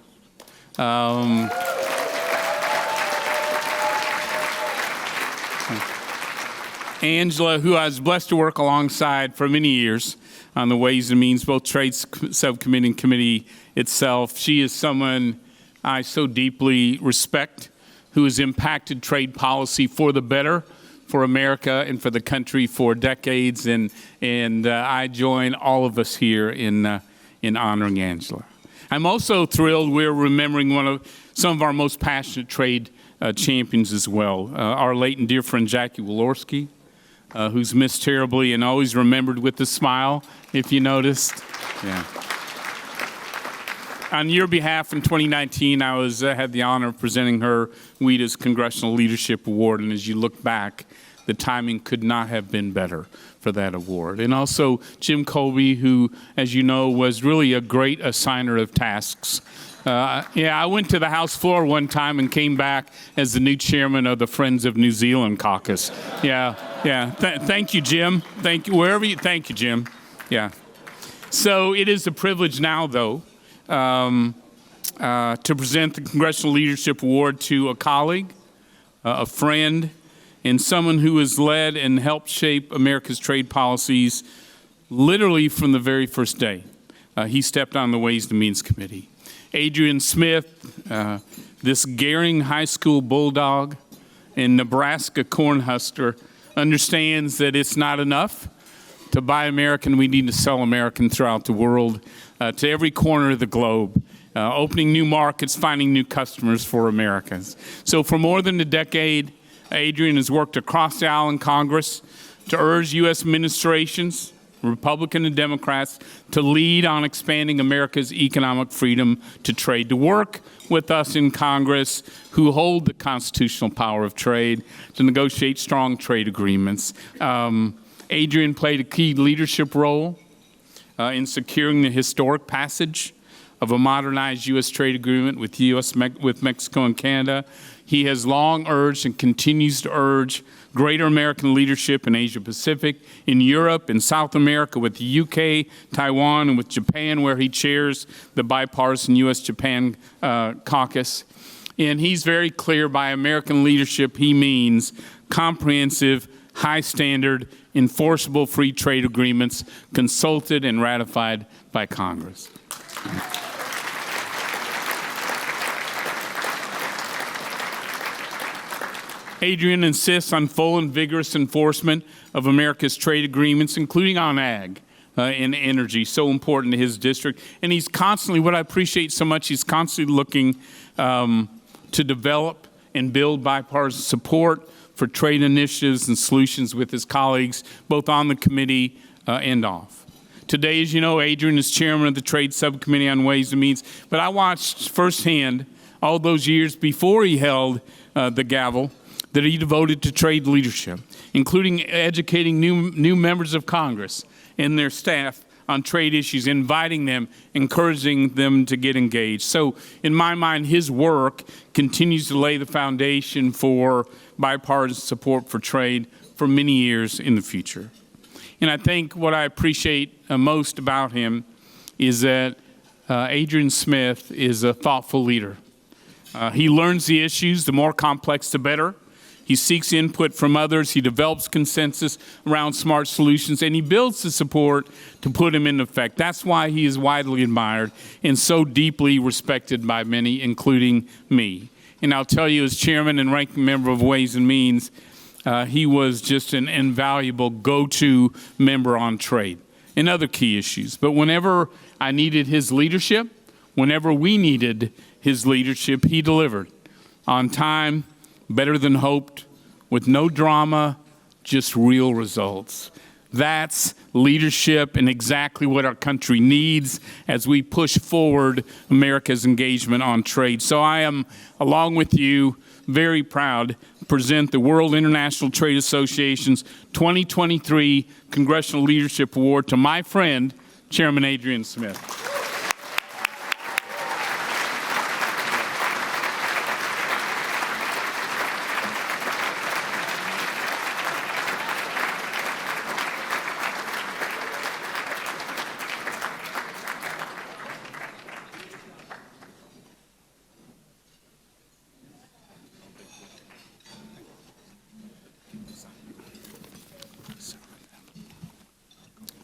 Angela, who I was blessed to work alongside for many years on the Ways and Means, both Trade Subcommittee and Committee itself. She is someone I so deeply respect, who has impacted trade policy for the better for America and for the country for decades, and I join all of us here in honoring Angela. I'm also thrilled we're remembering some of our most passionate trade champions as well. Our late and dear friend Jackie Walorski, who's missed terribly and always remembered with a smile, if you noticed. Yeah. On your behalf in 2019, I had the honor of presenting her WITA's Congressional Leadership Award, and as you look back, the timing could not have been better for that award. And also Jim Kolbe, who, as you know, was really a great assigner of tasks. I went to the House floor one time and came back as the new chairman of the Friends of New Zealand caucus. Thank you, Jim. Thank you, Jim. Yeah. So it is a privilege now, though, to present the Congressional Leadership Award to a colleague, a friend, and someone who has led and helped shape America's trade policies literally from the very first day he stepped on the Ways and Means Committee. Adrian Smith, this Gehring High School bulldog and Nebraska cornhusker, understands that it's not enough to buy American. We need to sell American throughout the world, to every corner of the globe, opening new markets, finding new customers for Americans. So for more than a decade, Adrian has worked across the aisle in Congress to urge U.S. administrations, Republican and Democrats, to lead on expanding America's economic freedom to trade, to work with us in Congress who hold the constitutional power of trade to negotiate strong trade agreements. Adrian played a key leadership role in securing the historic passage of a modernized U.S. trade agreement with Mexico and Canada. He has long urged and continues to urge greater American leadership in Asia Pacific, in Europe, in South America, with the UK, Taiwan, and with Japan, where he chairs the bipartisan U.S.-Japan caucus. And he's very clear, by American leadership, he means comprehensive, high-standard, enforceable free trade agreements consulted and ratified by Congress. Adrian insists on full and vigorous enforcement of America's trade agreements, including on ag and energy, so important to his district. And he's constantly, what I appreciate so much, he's constantly looking to develop and build bipartisan support for trade initiatives and solutions with his colleagues, both on the committee and off. Today, as you know, Adrian is chairman of the Trade Subcommittee on Ways and Means, but I watched firsthand all those years before he held the gavel that he devoted to trade leadership, including educating new members of Congress and their staff on trade issues, inviting them, encouraging them to get engaged. So in my mind, his work continues to lay the foundation for bipartisan support for trade for many years in the future. And I think what I appreciate most about him is that Adrian Smith is a thoughtful leader. He learns the issues, the more complex, the better. He seeks input from others. He develops consensus around smart solutions, and he builds the support to put them into effect. That's why he is widely admired and so deeply respected by many, including me. And I'll tell you, as chairman and ranking member of Ways and Means, he was just an invaluable go-to member on trade and other key issues. But whenever I needed his leadership, whenever we needed his leadership, he delivered on time, better than hoped, with no drama, just real results. That's leadership and exactly what our country needs as we push forward America's engagement on trade. So I am, along with you, very proud to present the World International Trade Association's 2023 Congressional Leadership Award to my friend, Chairman Adrian Smith.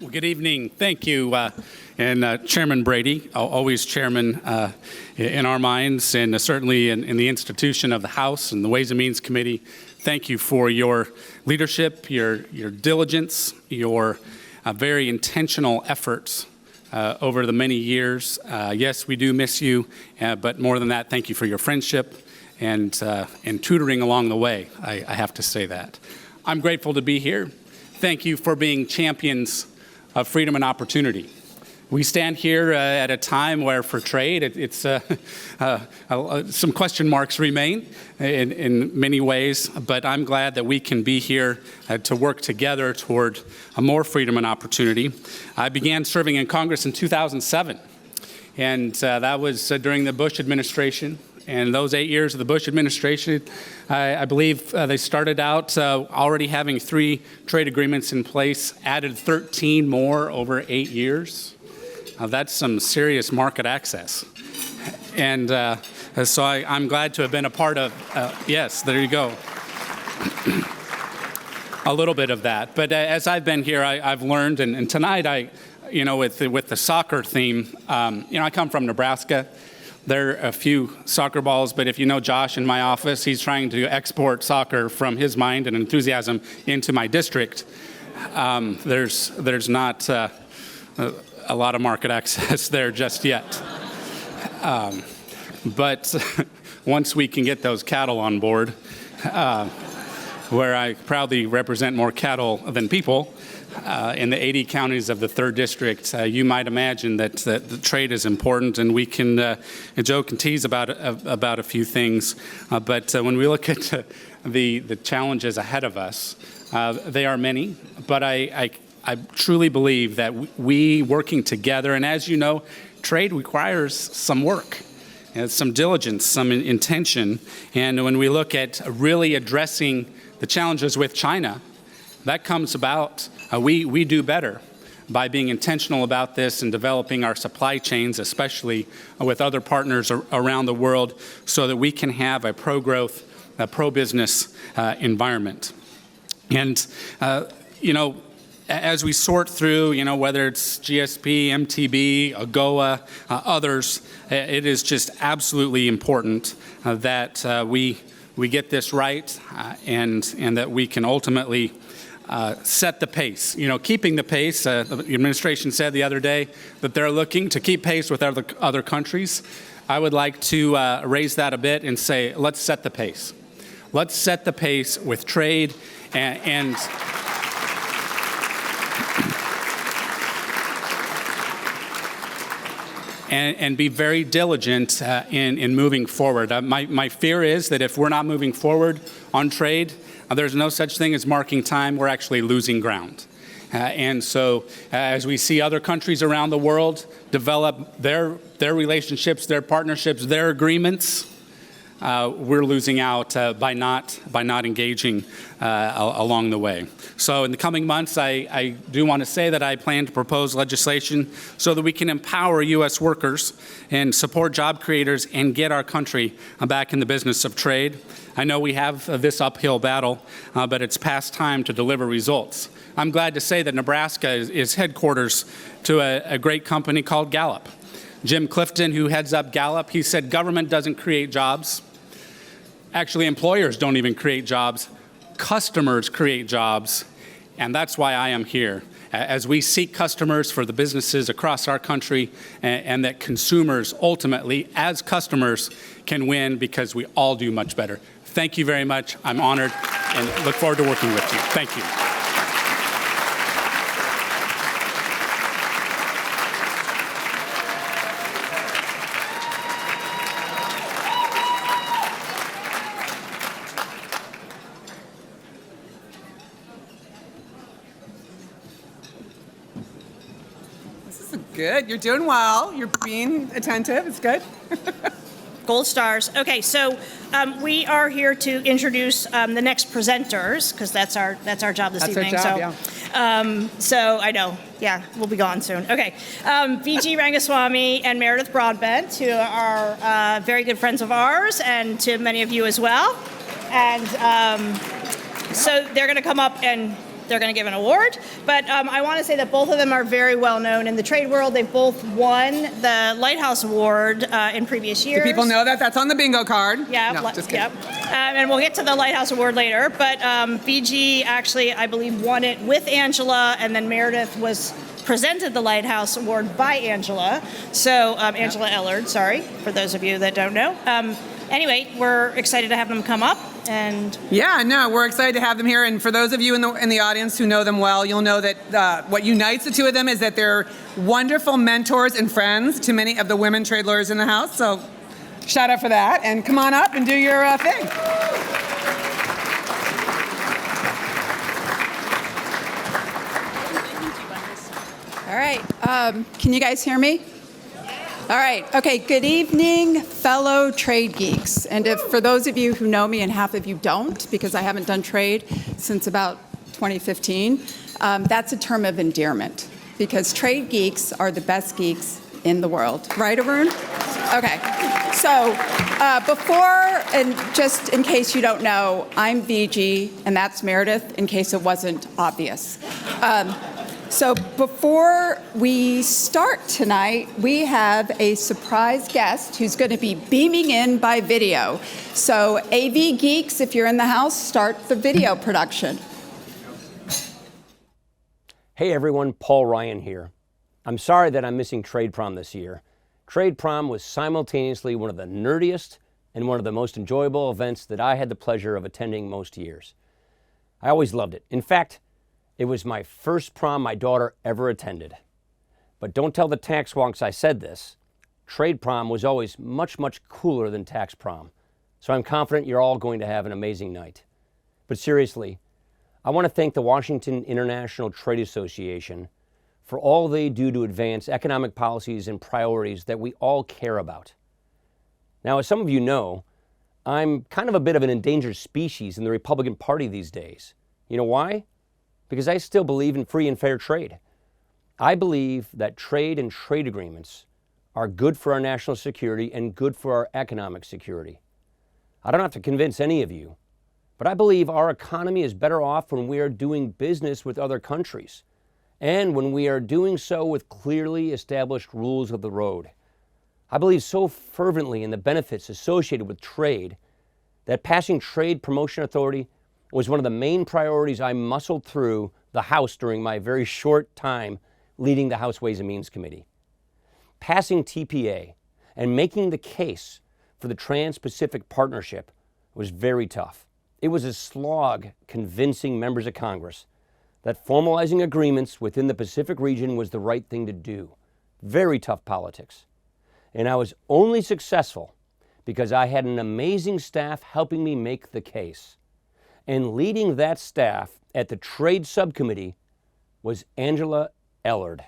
Well, good evening. Thank you. And Chairman Brady, always chairman in our minds, and certainly in the institution of the House and the Ways and Means Committee. Thank you for your leadership, your diligence, your very intentional efforts over the many years. Yes, we do miss you, but more than that, thank you for your friendship and tutoring along the way. I have to say that. I'm grateful to be here. Thank you for being champions of freedom and opportunity. We stand here at a time where for trade, it's some question marks remain in many ways, but I'm glad that we can be here to work together toward a more freedom and opportunity. I began serving in Congress in 2007, and that was during the Bush administration. And those 8 years of the Bush administration, I believe they started out already having 3 trade agreements in place, added 13 more over 8 years. That's some serious market access. And so I'm glad to have been a part of, yes, there you go, a little bit of that. But as I've been here, I've learned, and tonight with the soccer theme, I come from Nebraska. There are a few soccer balls, but if you know Josh in my office, he's trying to export soccer from his mind and enthusiasm into my district. There's not a lot of market access there just yet. But once we can get those cattle on board, where I proudly represent more cattle than people, in the 80 counties of the 3rd District, you might imagine that the trade is important, and we can joke and tease about a few things. But when we look at the challenges ahead of us, they are many. But I truly believe that we working together, and as you know, trade requires some work, some diligence, some intention. And when we look at really addressing the challenges with China, that comes about. We do better by being intentional about this and developing our supply chains, especially with other partners around the world, so that we can have a pro-growth, pro-business environment. And, as we sort through, whether it's GSP, MTB, AGOA, others, it is just absolutely important that we get this right and that we can ultimately set the pace. Keeping the pace. The administration said the other day that they're looking to keep pace with other countries. I would like to raise that a bit and say, let's set the pace. Let's set the pace with trade and be very diligent in moving forward. My fear is that if we're not moving forward on trade, there's no such thing as marking time. We're actually losing ground. And so as we see other countries around the world develop their relationships, their partnerships, their agreements, we're losing out by not engaging along the way. So in the coming months, I do want to say that I plan to propose legislation so that we can empower U.S. workers and support job creators and get our country back in the business of trade. I know we have this uphill battle, but it's past time to deliver results. I'm glad to say that Nebraska is headquarters to a great company called Gallup. Jim Clifton, who heads up Gallup, he said government doesn't create jobs. Actually, employers don't even create jobs. Customers create jobs, and that's why I am here. As we seek customers for the businesses across our country, and that consumers ultimately, as customers, can win because we all do much better. Thank you very much. I'm honored and look forward to working with you. Thank you. Good. You're doing well. You're being attentive. It's good. Gold stars. Okay, so we are here to introduce the next presenters, because that's our job this evening. That's our job, yeah. So I know, yeah, we'll be gone soon. Okay, Viji, Rangaswami, and Meredith Broadbent, who are very good friends of ours, and to many of you as well. And so they're going to come up and they're going to give an award. But I want to say that both of them are very well known in the trade world. They've both won the Lighthouse Award in previous years. Do people know that? That's on the bingo card. Yeah, no, just kidding. Yep. And we'll get to the Lighthouse Award later. But Viji actually, I believe, won it with Angela, and then Meredith was presented the Lighthouse Award by Angela. So Angela Ellard, sorry, for those of you that don't know. Anyway, we're excited to have them come up. And yeah, no, we're excited to have them here. And for those of you in the audience who know them well, you'll know that what unites the two of them is that they're wonderful mentors and friends to many of the women trade lawyers in the House. So shout out for that. And come on up and do your thing. All right. Can you guys hear me? All right. Okay. Good evening, fellow trade geeks. And for those of you who know me and half of you don't, because I haven't done trade since about 2015, that's a term of endearment, because trade geeks are the best geeks in the world. Right, Arun? Okay. So before, and just in case you don't know, I'm Viji, and that's Meredith, in case it wasn't obvious. So before we start tonight, we have a surprise guest who's going to be beaming in by video. So AV geeks, if you're in the house, start the video production. Hey everyone, Paul Ryan here. I'm sorry that I'm missing Trade Prom this year. Trade Prom was simultaneously one of the nerdiest and one of the most enjoyable events that I had the pleasure of attending most years. I always loved it. In fact, it was my first prom my daughter ever attended. But don't tell the tax wonks I said this. Trade Prom was always much, much cooler than tax prom. So I'm confident you're all going to have an amazing night. But seriously, I want to thank the Washington International Trade Association for all they do to advance economic policies and priorities that we all care about. Now, as some of you know, I'm kind of a bit of an endangered species in the Republican Party these days. You know why? Because I still believe in free and fair trade. I believe that trade and trade agreements are good for our national security and good for our economic security. I don't have to convince any of you, but I believe our economy is better off when we are doing business with other countries, and when we are doing so with clearly established rules of the road. I believe so fervently in the benefits associated with trade that passing Trade Promotion Authority was one of the main priorities I muscled through the House during my very short time leading the House Ways and Means Committee. Passing TPA and making the case for the Trans-Pacific Partnership was very tough. It was a slog convincing members of Congress that formalizing agreements within the Pacific region was the right thing to do. Very tough politics. And I was only successful because I had an amazing staff helping me make the case. And leading that staff at the Trade Subcommittee was Angela Ellard.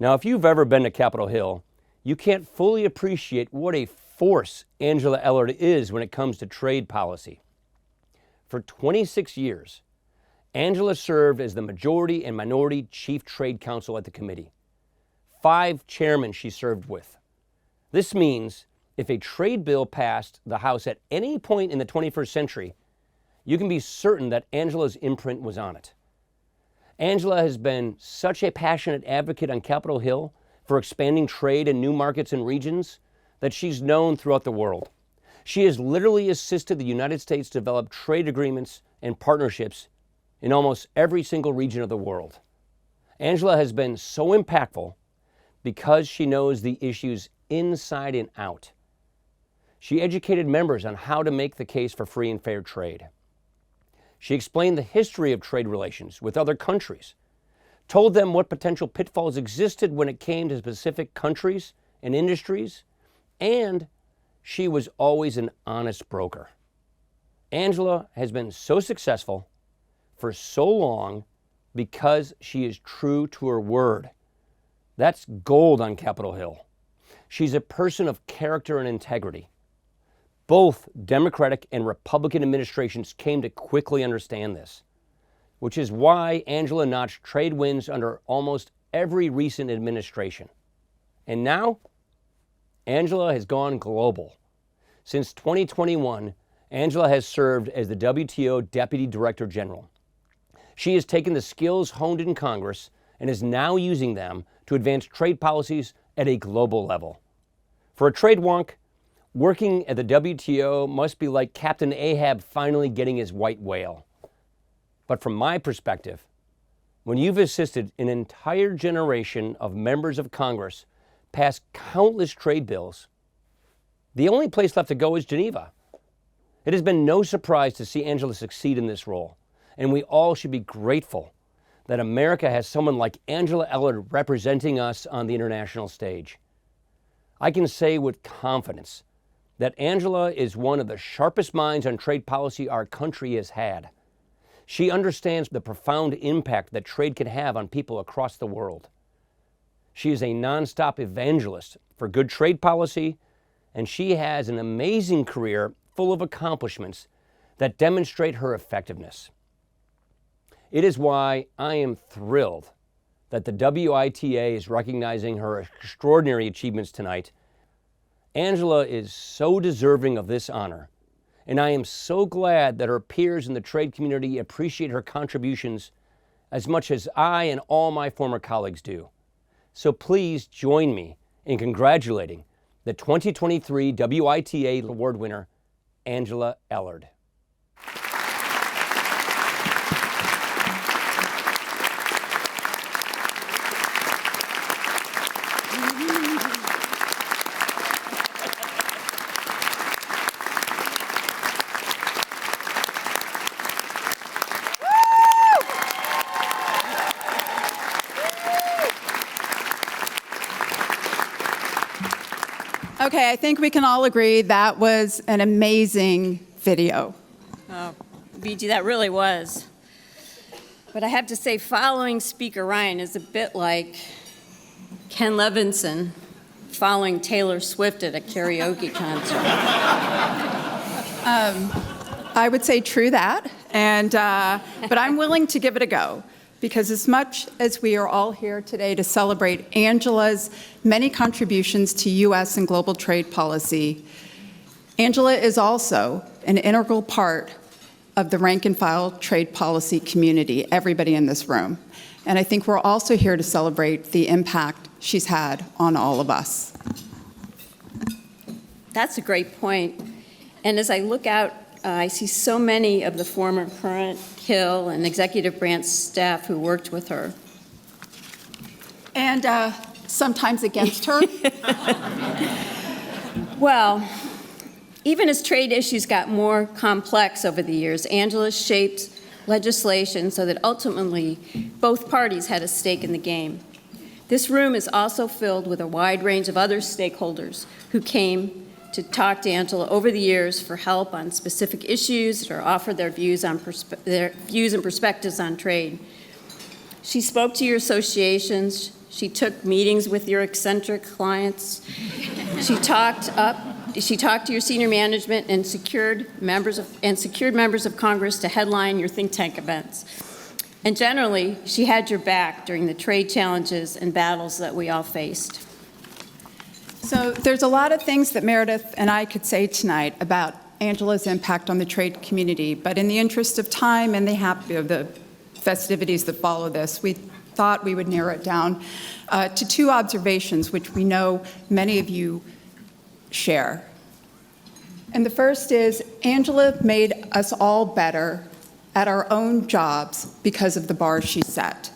Now, if you've ever been to Capitol Hill, you can't fully appreciate what a force Angela Ellard is when it comes to trade policy. For 26 years, Angela served as the majority and minority chief trade counsel at the committee. 5 chairmen she served with. This means if a trade bill passed the House at any point in the 21st century, you can be certain that Angela's imprint was on it. Angela has been such a passionate advocate on Capitol Hill for expanding trade in new markets and regions that she's known throughout the world. She has literally assisted the United States develop trade agreements and partnerships in almost every single region of the world. Angela has been so impactful because she knows the issues inside and out. She educated members on how to make the case for free and fair trade. She explained the history of trade relations with other countries, told them what potential pitfalls existed when it came to specific countries and industries, and she was always an honest broker. Angela has been so successful for so long because she is true to her word. That's gold on Capitol Hill. She's a person of character and integrity. Both Democratic and Republican administrations came to quickly understand this, which is why Angela notched trade wins under almost every recent administration. And now, Angela has gone global. Since 2021, Angela has served as the WTO Deputy Director General. She has taken the skills honed in Congress and is now using them to advance trade policies at a global level. For a trade wonk, working at the WTO must be like Captain Ahab finally getting his white whale. But from my perspective, when you've assisted an entire generation of members of Congress pass countless trade bills, the only place left to go is Geneva. It has been no surprise to see Angela succeed in this role, and we all should be grateful that America has someone like Angela Ellard representing us on the international stage. I can say with confidence that Angela is one of the sharpest minds on trade policy our country has had. She understands the profound impact that trade can have on people across the world. She is a nonstop evangelist for good trade policy, and she has an amazing career full of accomplishments that demonstrate her effectiveness. It is why I am thrilled that the WITA is recognizing her extraordinary achievements tonight. Angela is so deserving of this honor, and I am so glad that her peers in the trade community appreciate her contributions as much as I and all my former colleagues do. So please join me in congratulating the 2023 WITA Award winner, Angela Ellard. Okay, I think we can all agree that was an amazing video. Oh, Viji, that really was. But I have to say, following Speaker Ryan is a bit like Ken Levinson following Taylor Swift at a karaoke concert. I would say true that, but I'm willing to give it a go. Because as much as we are all here today to celebrate Angela's many contributions to U.S. and global trade policy, Angela is also an integral part of the rank and file trade policy community, everybody in this room. And I think we're also here to celebrate the impact she's had on all of us. That's a great point. And as I look out, I see so many of the former, current Hill and executive branch staff who worked with her. And sometimes against her. Well, even as trade issues got more complex over the years, Angela shaped legislation so that ultimately both parties had a stake in the game. This room is also filled with a wide range of other stakeholders who came to talk to Angela over the years for help on specific issues or offer their views and perspectives on trade. She spoke to your associations. She took meetings with your eccentric clients. She talked up She talked to your senior management and secured members of Congress to headline your think tank events. And generally, she had your back during the trade challenges and battles that we all faced. So there's a lot of things that Meredith and I could say tonight about Angela's impact on the trade community, but in the interest of time and the festivities that follow this, we thought we would narrow it down to two observations, which we know many of you share. And the first is, Angela made us all better at our own jobs because of the bar she set.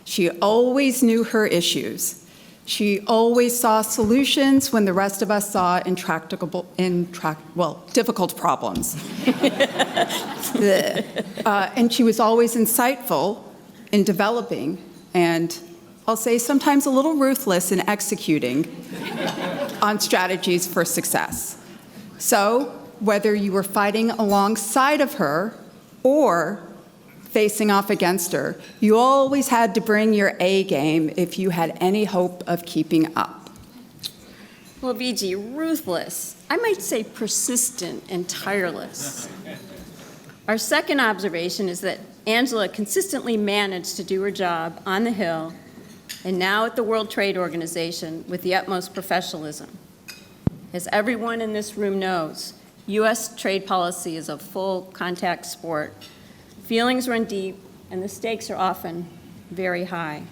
She always knew her issues. She always saw solutions when the rest of us saw difficult problems. And she was always insightful in developing, and I'll say sometimes a little ruthless in executing on strategies for success. So whether you were fighting alongside of her or facing off against her, you always had to bring your A game if you had any hope of keeping up. Well, Viji, ruthless. I might say persistent and tireless. Our second observation is that Angela consistently managed to do her job on the Hill and now at the World Trade Organization with the utmost professionalism. As everyone in this room knows, U.S. trade policy is a full contact sport. Feelings run deep, and the stakes are often very high.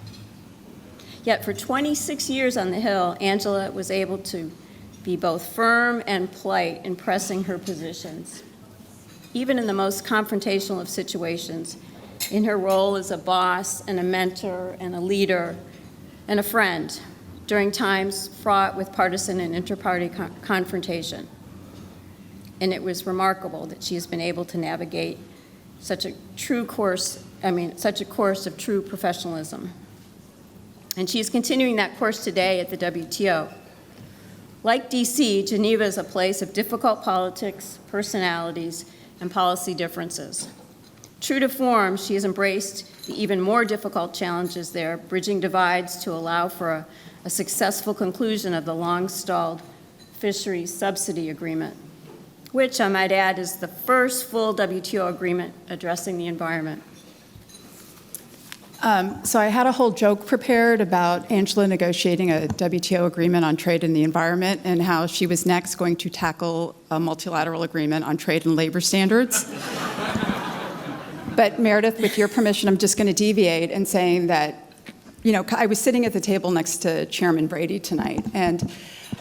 Yet for 26 years on the Hill, Angela was able to be both firm and polite in pressing her positions, even in the most confrontational of situations, in her role as a boss and a mentor and a leader and a friend during times fraught with partisan and inter-party confrontation. And it was remarkable that she has been able to navigate such a course of true professionalism. And she is continuing that course today at the WTO. Like DC, Geneva is a place of difficult politics, personalities, and policy differences. True to form, she has embraced the even more difficult challenges there, bridging divides to allow for a successful conclusion of the long-stalled fisheries subsidy agreement, which I might add is the first full WTO agreement addressing the environment. So I had a whole joke prepared about Angela negotiating a WTO agreement on trade and the environment and how she was next going to tackle a multilateral agreement on trade and labor standards. But Meredith, with your permission, I'm just going to deviate and saying that, I was sitting at the table next to Chairman Brady tonight, and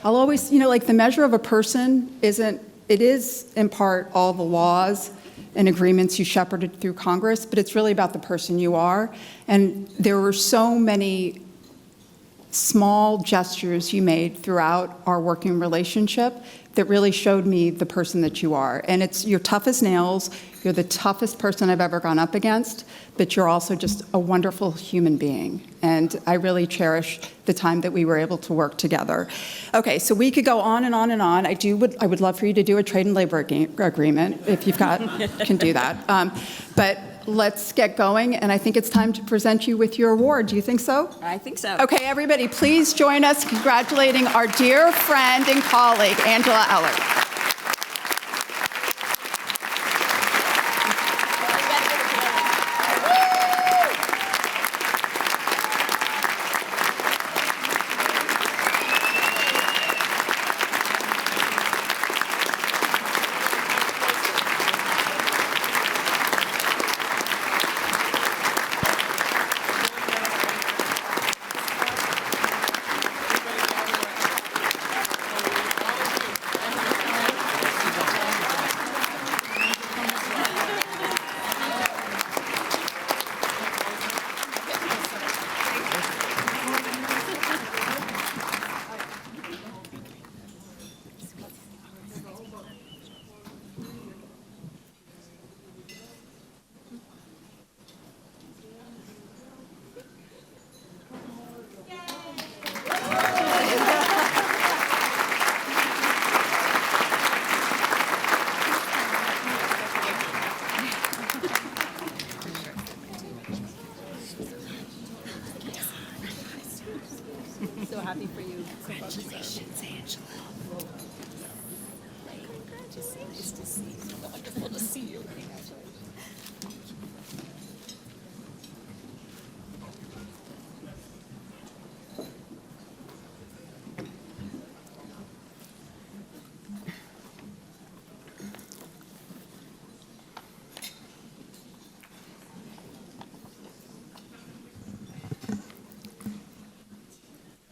I'll always, like the measure of a person it is in part all the laws and agreements you shepherded through Congress, but it's really about the person you are. And there were so many small gestures you made throughout our working relationship that really showed me the person that you are. And you're tough as nails, you're the toughest person I've ever gone up against, but you're also just a wonderful human being. And I really cherish the time that we were able to work together. Okay, so we could go on and on and on. I would love for you to do a trade and labor agreement if can do that. But let's get going, and I think it's time to present you with your award. Do you think so? I think so. Okay, everybody, please join us congratulating our dear friend and colleague, Angela Ellard. So happy for you. Congratulations, Angela. Nice to see you. Wonderful to see you.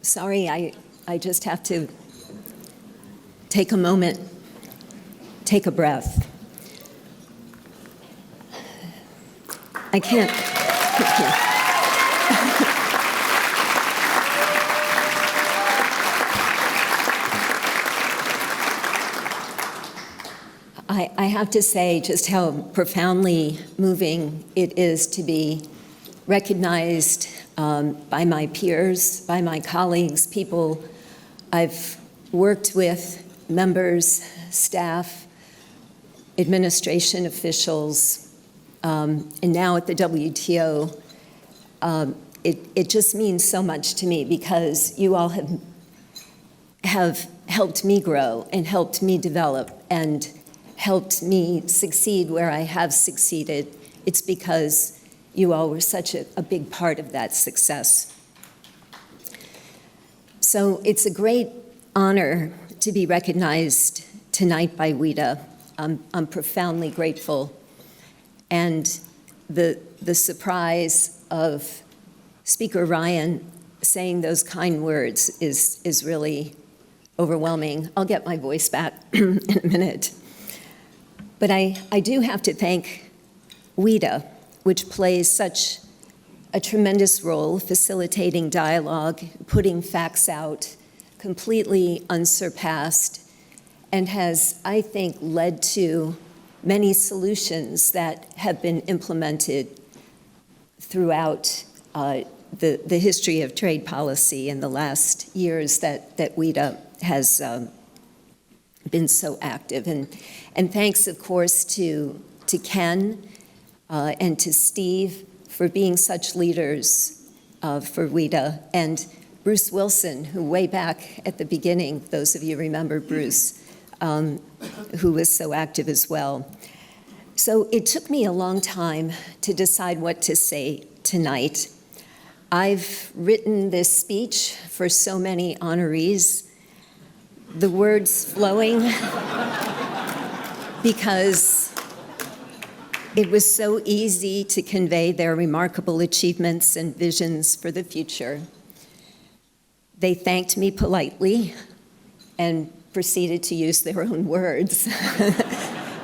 Sorry, I just have to take a moment, take a breath. I can't. I have to say just how profoundly moving it is to be recognized by my peers, by my colleagues, people I've worked with, members, staff, administration officials, and now at the WTO. It just means so much to me because you all have helped me grow and helped me develop and helped me succeed where I have succeeded. It's because you all were such a big part of that success. So it's a great honor to be recognized tonight by WITA. I'm profoundly grateful. And the surprise of Speaker Ryan saying those kind words is really overwhelming. I'll get my voice back in a minute. But I do have to thank WITA, which plays such a tremendous role facilitating dialogue, putting facts out, completely unsurpassed, and has, I think, led to many solutions that have been implemented throughout the history of trade policy in the last years that WITA has been so active. And thanks, of course, to Ken, and to Steve for being such leaders for WITA, and Bruce Wilson, who way back at the beginning, those of you remember Bruce, who was so active as well. So it took me a long time to decide what to say tonight. I've written this speech for so many honorees, the words flowing because it was so easy to convey their remarkable achievements and visions for the future. They thanked me politely and proceeded to use their own words.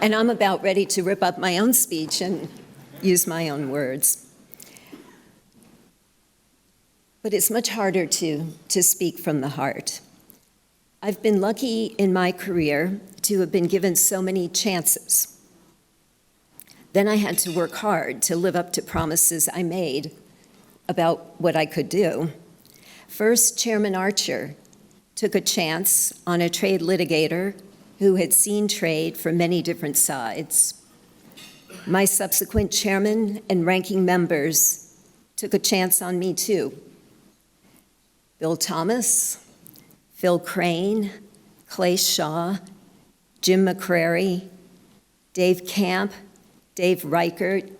And I'm about ready to rip up my own speech and use my own words. But it's much harder to speak from the heart. I've been lucky in my career to have been given so many chances. Then I had to work hard to live up to promises I made about what I could do. First, Chairman Archer took a chance on a trade litigator who had seen trade from many different sides. My subsequent chairman and ranking members took a chance on me too. Bill Thomas, Phil Crane, Clay Shaw, Jim McCrary, Dave Camp, Dave Reichert,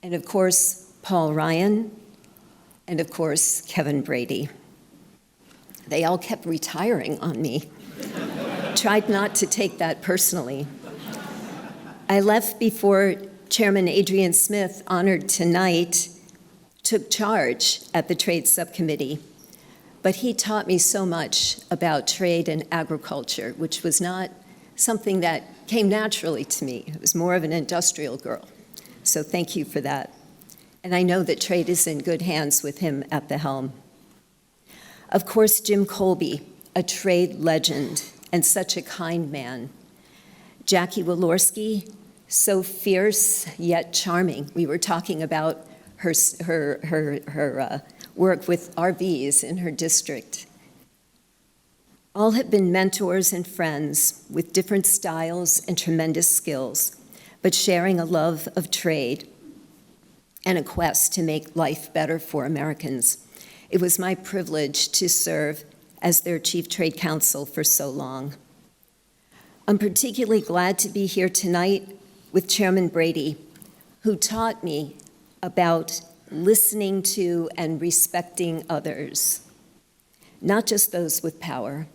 and of course, Paul Ryan, and of course, Kevin Brady. They all kept retiring on me. Tried not to take that personally. I left before Chairman Adrian Smith, honored tonight, took charge at the Trade Subcommittee. But he taught me so much about trade and agriculture, which was not something that came naturally to me. It was more of an industrial girl. So thank you for that. And I know that trade is in good hands with him at the helm. Of course, Jim Kolbe, a trade legend and such a kind man. Jackie Walorski, so fierce yet charming. We were talking about her work with RVs in her district. All have been mentors and friends with different styles and tremendous skills, but sharing a love of trade and a quest to make life better for Americans. It was my privilege to serve as their chief trade counsel for so long. I'm particularly glad to be here tonight with Chairman Brady, who taught me about listening to and respecting others, not just those with power,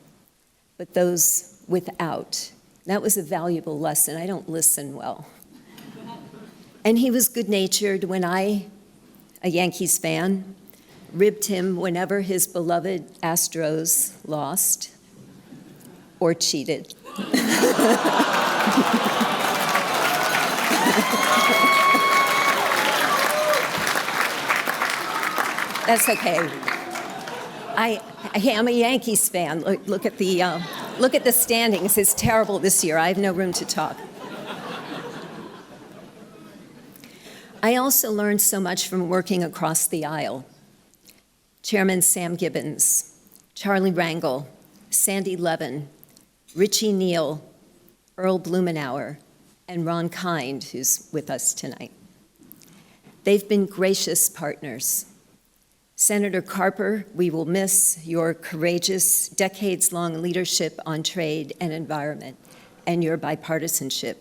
but those without. That was a valuable lesson. I don't listen well. And he was good-natured when I, a Yankees fan, ribbed him whenever his beloved Astros lost or cheated. That's okay. I am a Yankees fan. Look at the standings. It's terrible this year. I have no room to talk. I also learned so much from working across the aisle. Chairman Sam Gibbons, Charlie Rangel, Sandy Levin, Richie Neal, Earl Blumenauer, and Ron Kind, who's with us tonight. They've been gracious partners. Senator Carper, we will miss your courageous, decades-long leadership on trade and environment and your bipartisanship.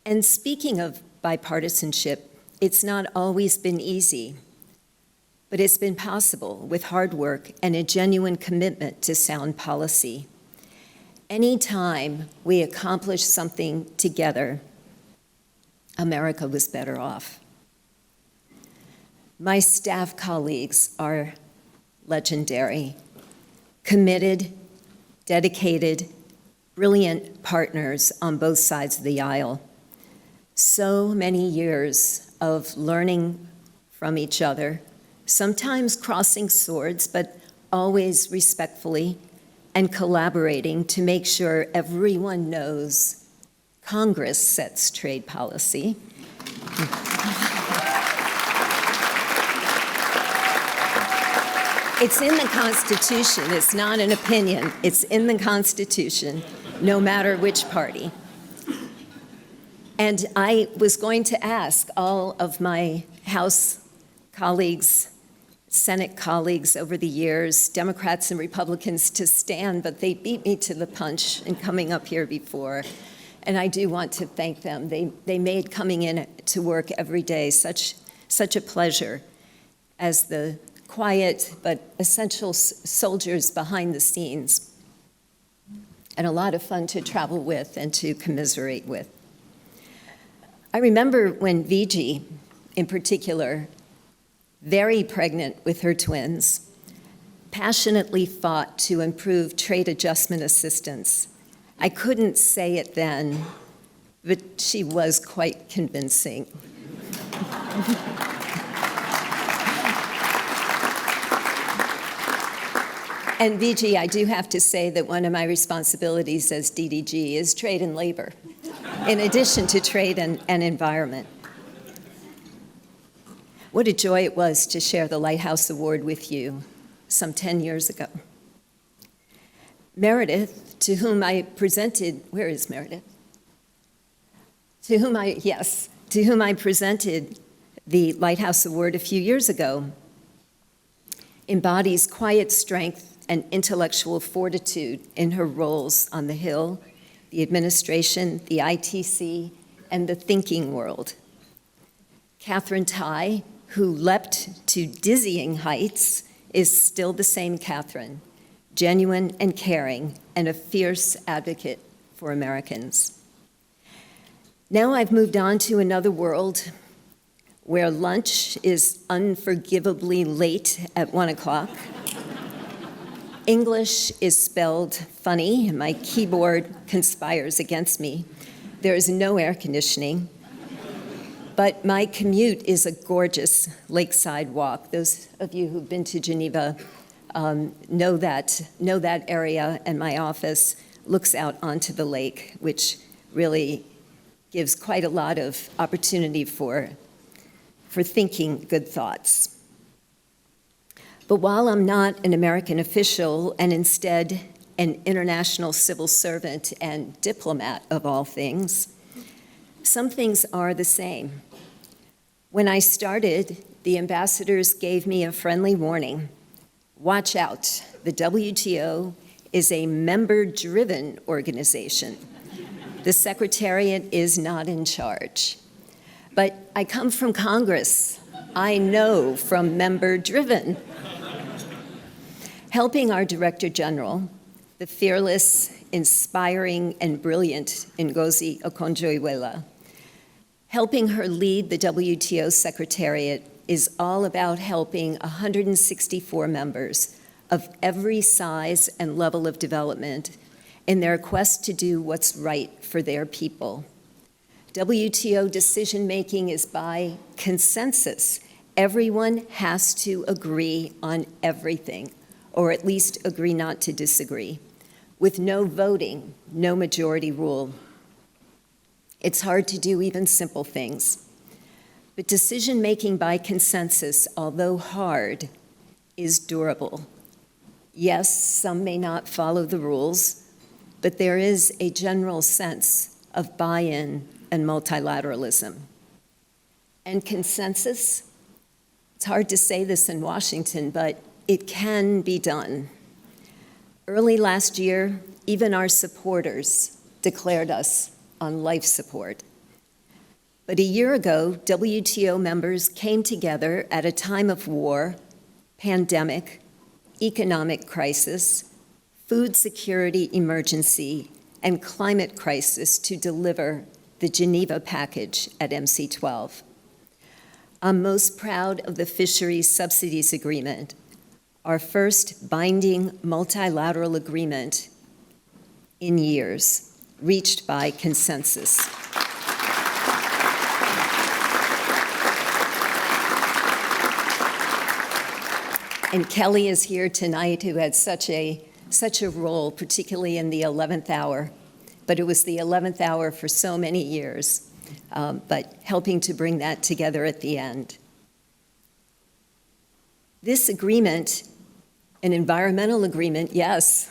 And speaking of bipartisanship, it's not always been easy, but it's been possible with hard work and a genuine commitment to sound policy. Anytime we accomplish something together, America was better off. My staff colleagues are legendary, committed, dedicated, brilliant partners on both sides of the aisle. So many years of learning from each other, sometimes crossing swords, but always respectfully, and collaborating to make sure everyone knows Congress sets trade policy. It's in the Constitution. It's not an opinion. It's in the Constitution, no matter which party. And I was going to ask all of my House colleagues, Senate colleagues over the years, Democrats and Republicans, to stand, but they beat me to the punch in coming up here before. And I do want to thank them. They made coming in to work every day such a pleasure as the quiet but essential soldiers behind the scenes, and a lot of fun to travel with and to commiserate with. I remember when Viji, in particular, very pregnant with her twins, passionately fought to improve trade adjustment assistance. I couldn't say it then, but she was quite convincing. And Viji, I do have to say that one of my responsibilities as DDG is trade and labor, in addition to trade and environment. What a joy it was to share the Lighthouse Award with you some 10 years ago. Meredith, to whom I presented, where is Meredith? To whom I presented the Lighthouse Award a few years ago, embodies quiet strength and intellectual fortitude in her roles on the Hill, the administration, the ITC, and the thinking world. Catherine Tai, who leapt to dizzying heights, is still the same Catherine, genuine and caring, and a fierce advocate for Americans. Now I've moved on to another world where lunch is unforgivably late at 1 o'clock. English is spelled funny, and my keyboard conspires against me. There is no air conditioning, but my commute is a gorgeous lakeside walk. Those of you who've been to Geneva know that area, and my office looks out onto the lake, which really gives quite a lot of opportunity for thinking good thoughts. But while I'm not an American official and instead an international civil servant and diplomat of all things, some things are the same. When I started, the ambassadors gave me a friendly warning. Watch out, the WTO is a member-driven organization. The Secretariat is not in charge. But I come from Congress. I know from member-driven. Helping our Director General, the fearless, inspiring, and brilliant Ngozi Okonjo-Iweala, helping her lead the WTO Secretariat is all about helping 164 members of every size and level of development in their quest to do what's right for their people. WTO decision-making is by consensus. Everyone has to agree on everything, or at least agree not to disagree, with no voting, no majority rule. It's hard to do even simple things. But decision-making by consensus, although hard, is durable. Yes, some may not follow the rules, but there is a general sense of buy-in and multilateralism. And consensus, it's hard to say this in Washington, but it can be done. Early last year, even our supporters declared us on life support. But a year ago, WTO members came together at a time of war, pandemic, economic crisis, food security emergency, and climate crisis to deliver the Geneva package at MC12. I'm most proud of the Fisheries Subsidies Agreement, our first binding multilateral agreement in years, reached by consensus. And Kelly is here tonight, who had such a role, particularly in the 11th hour. But it was the 11th hour for so many years, but helping to bring that together at the end. This agreement, an environmental agreement, yes,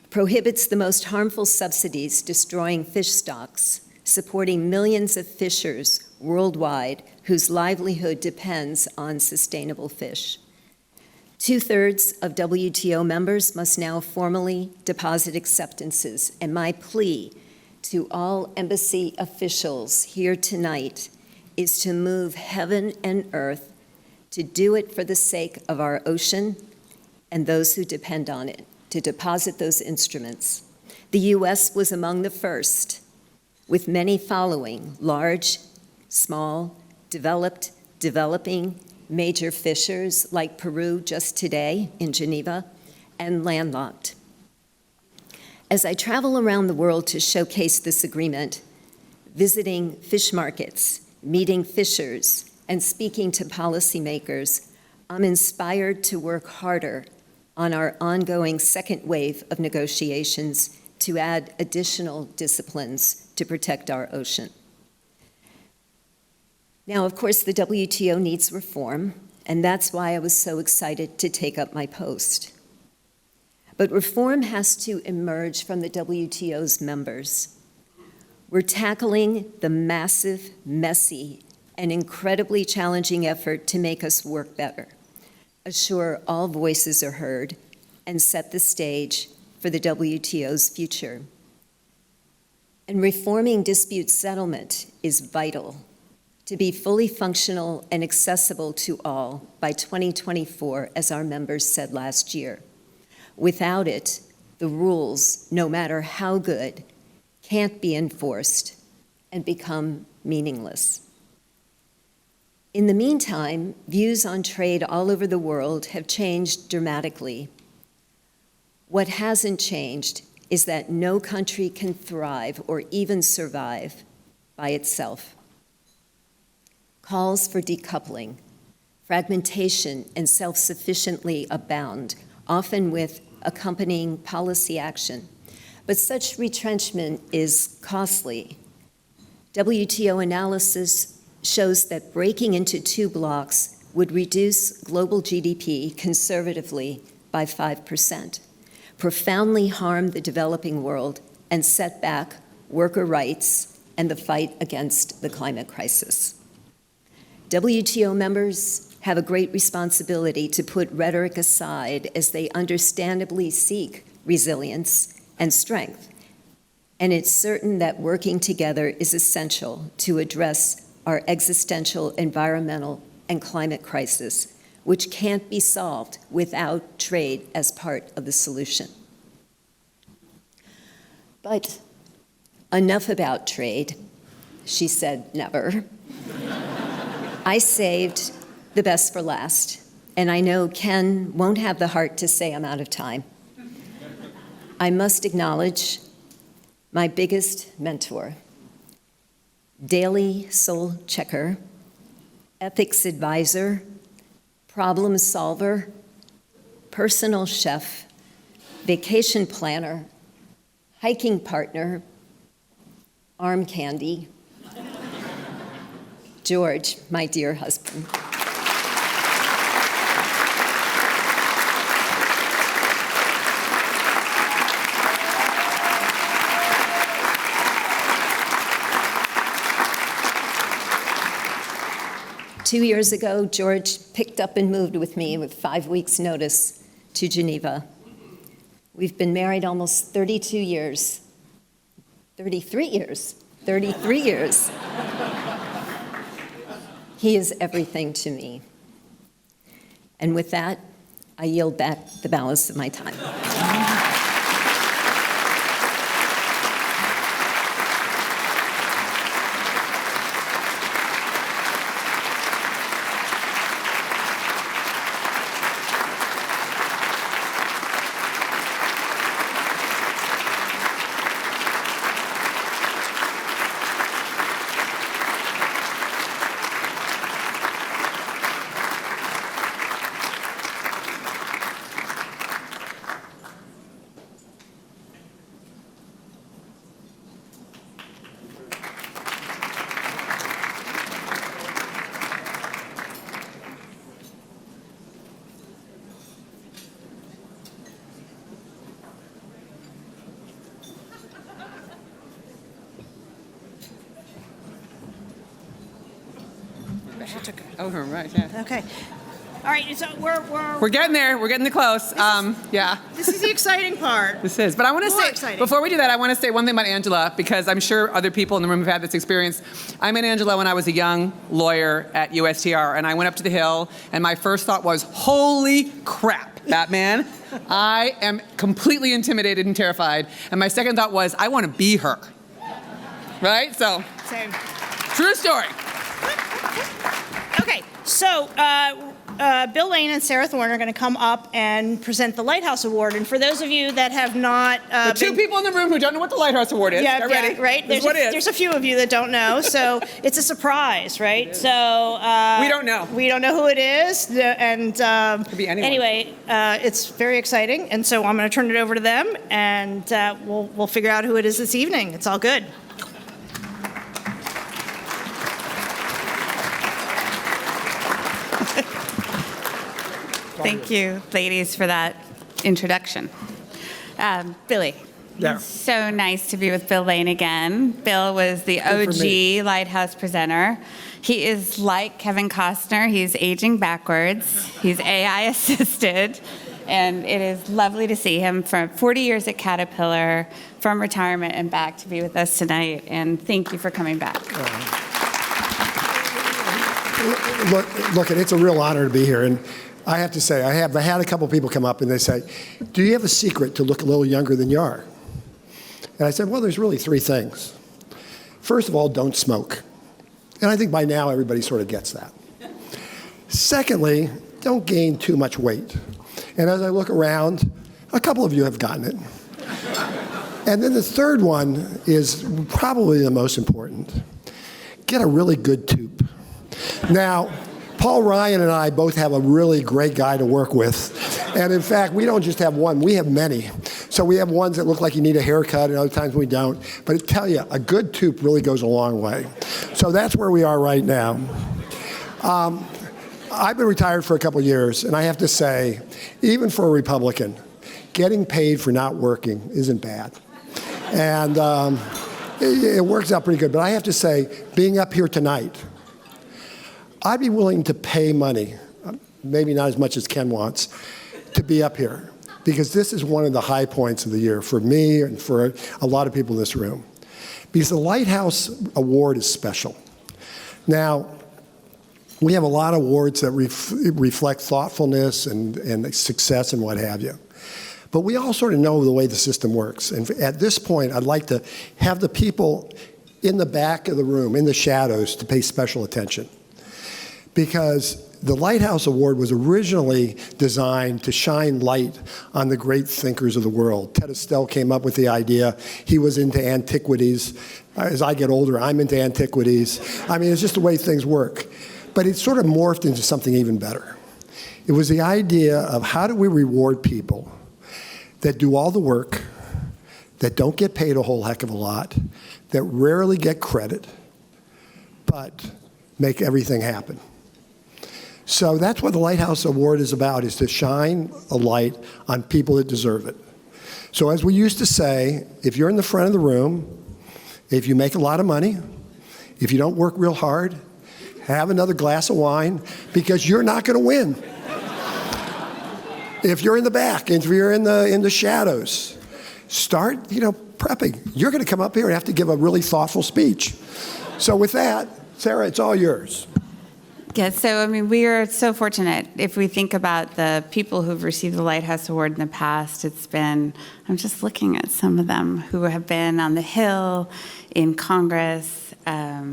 prohibits the most harmful subsidies, destroying fish stocks, supporting millions of fishers worldwide whose livelihood depends on sustainable fish. 2/3 of WTO members must now formally deposit acceptances, and my plea to all embassy officials here tonight is to move heaven and earth to do it for the sake of our ocean and those who depend on it, to deposit those instruments. The U.S. was among the first, with many following: large, small, developed, developing, major fishers like Peru just today in Geneva, and landlocked. As I travel around the world to showcase this agreement, visiting fish markets, meeting fishers, and speaking to policymakers, I'm inspired to work harder on our ongoing second wave of negotiations to add additional disciplines to protect our ocean. Now, of course, the WTO needs reform, and that's why I was so excited to take up my post. But reform has to emerge from the WTO's members. We're tackling the massive, messy, and incredibly challenging effort to make us work better, assure all voices are heard, and set the stage for the WTO's future. And reforming dispute settlement is vital to be fully functional and accessible to all by 2024, as our members said last year. Without it, the rules, no matter how good, can't be enforced and become meaningless. In the meantime, views on trade all over the world have changed dramatically. What hasn't changed is that no country can thrive or even survive by itself. Calls for decoupling, fragmentation, and self-sufficiently abound, often with accompanying policy action. But such retrenchment is costly. WTO analysis shows that breaking into two blocks would reduce global GDP conservatively by 5%, profoundly harm the developing world, and set back worker rights and the fight against the climate crisis. WTO members have a great responsibility to put rhetoric aside as they understandably seek resilience, and strength. And it's certain that working together is essential to address our existential environmental and climate crisis, which can't be solved without trade as part of the solution. But enough about trade. She said never. I saved the best for last, and I know Ken won't have the heart to say I'm out of time. I must acknowledge my biggest mentor, daily soul checker, ethics advisor, problem solver, personal chef, vacation planner, hiking partner, arm candy, George, my dear husband. Two years ago, George picked up and moved with me with 5 weeks' notice to Geneva. We've been married almost 33 years. He is everything to me. And with that, I yield back the balance of my time. Oh, right, yeah. Okay. All right, so We're getting there. We're getting close. Yeah. This is the exciting part. This is. But I want to More say, exciting. before we do that, I want to say one thing about Angela, because I'm sure other people in the room have had this experience. I met Angela when I was a young lawyer at USTR, and I went up to the Hill, and my first thought was, holy crap, Batman. I am completely intimidated and terrified. And my second thought was, I want to be her. Right? So, Same. true story. Okay, so Bill Lane and Sarah Thorn are going to come up and present the Lighthouse Award. And for those of you that have not... the two people in the room who don't know what the Lighthouse Award is. Yeah, Get ready. right? There's a few of you that don't know, so it's a surprise, right? So... we don't know. We don't know who it is, and Could be anyone. anyway, it's very exciting, and so I'm going to turn it over to them, and we'll figure out who it is this evening. It's all good. Thank you, ladies, for that introduction. Billy, Yeah. it's so nice to be with Bill Lane again. Bill was the OG Lighthouse presenter. He is like Kevin Costner. He's aging backwards. He's AI assisted. And it is lovely to see him from 40 years at Caterpillar, from retirement and back to be with us tonight. And thank you for coming back. Look, it's a real honor to be here. And I have to say, I had a couple people come up and they say, do you have a secret to look a little younger than you are? And I said, well, there's really three things. First of all, don't smoke. And I think by now everybody sort of gets that. Secondly, don't gain too much weight. And as I look around, a couple of you have gotten it. And then the third one is probably the most important. Get a really good tube. Now, Paul Ryan and I both have a really great guy to work with. And in fact, we don't just have one, we have many. So we have ones that look like you need a haircut and other times we don't. But I tell you, a good tube really goes a long way. So that's where we are right now. I've been retired for a couple of years, and I have to say, even for a Republican, getting paid for not working isn't bad. And it works out pretty good. But I have to say, being up here tonight, I'd be willing to pay money, maybe not as much as Ken wants, to be up here. because this is one of the high points of the year for me and for a lot of people in this room. Because the Lighthouse Award is special. Now, we have a lot of awards that reflect thoughtfulness and success and what have you. But we all sort of know the way the system works. And at this point, I'd like to have the people in the back of the room, in the shadows, to pay special attention. Because the Lighthouse Award was originally designed to shine light on the great thinkers of the world. Ted Estelle came up with the idea. He was into antiquities. As I get older, I'm into antiquities. I mean, it's just the way things work. But it sort of morphed into something even better. It was the idea of how do we reward people that do all the work, that don't get paid a whole heck of a lot, that rarely get credit, but make everything happen. So that's what the Lighthouse Award is about, is to shine a light on people that deserve it. So as we used to say, if you're in the front of the room, if you make a lot of money, if you don't work real hard, have another glass of wine, because you're not going to win. If you're in the back, if you're in the shadows, start, prepping. You're going to come up here and have to give a really thoughtful speech. So with that, Sarah, it's all yours. Yeah, so we are so fortunate. If we think about the people who've received the Lighthouse Award in the past, I'm just looking at some of them who have been on the Hill, in Congress,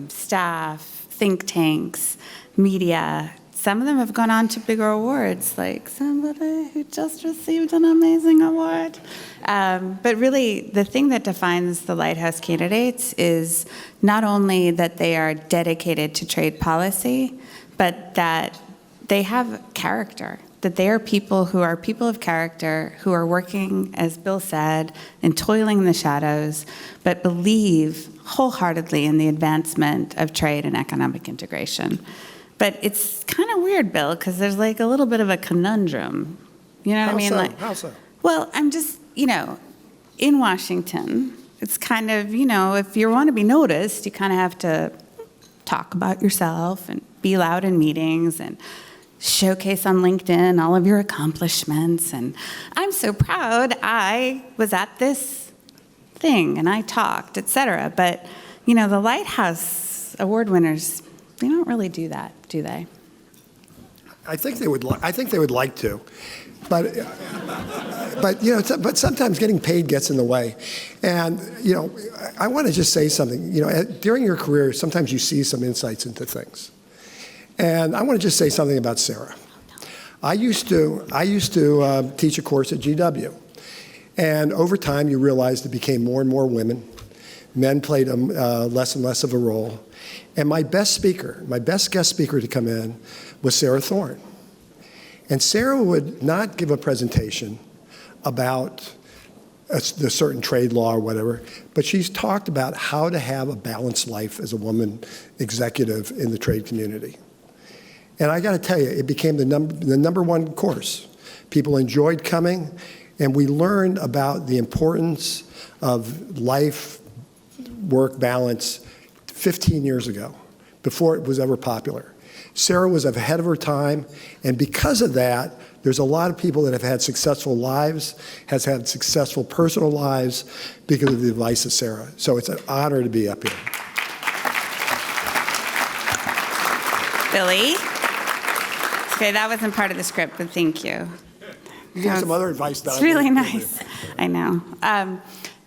staff, think tanks, media. Some of them have gone on to bigger awards, like somebody who just received an amazing award. But really, the thing that defines the Lighthouse candidates is not only that they are dedicated to trade policy, but that they have character, that they are people who are people of character, who are working, as Bill said, and toiling in the shadows, but believe wholeheartedly in the advancement of trade and economic integration. But it's kind of weird, Bill, because there's like a little bit of a conundrum. You know what I mean? How so? Well, I'm just, in Washington, it's kind of, if you want to be noticed, you kind of have to talk about yourself and be loud in meetings and showcase on LinkedIn all of your accomplishments. And I'm so proud I was at this thing and I talked, et cetera. But, the Lighthouse Award winners, they don't really do that, do they? I think they would like to, but sometimes getting paid gets in the way. And I want to just say something. During your career, sometimes you see some insights into things. And I want to just say something about Sarah. I used to teach a course at GW, and over time you realized it became more and more women. Men played less and less of a role. And my best guest speaker to come in was Sarah Thorn. And Sarah would not give a presentation about the certain trade law or whatever, but she's talked about how to have a balanced life as a woman executive in the trade community. And I got to tell you, it became the number one course. People enjoyed coming, and we learned about the importance of life-work balance 15 years ago, before it was ever popular. Sarah was ahead of her time, and because of that, there's a lot of people that have had successful lives, has had successful personal lives because of the advice of Sarah. So it's an honor to be up here. Billy? Okay, that wasn't part of the script, but thank you. You gave some other advice that it's really nice. I know.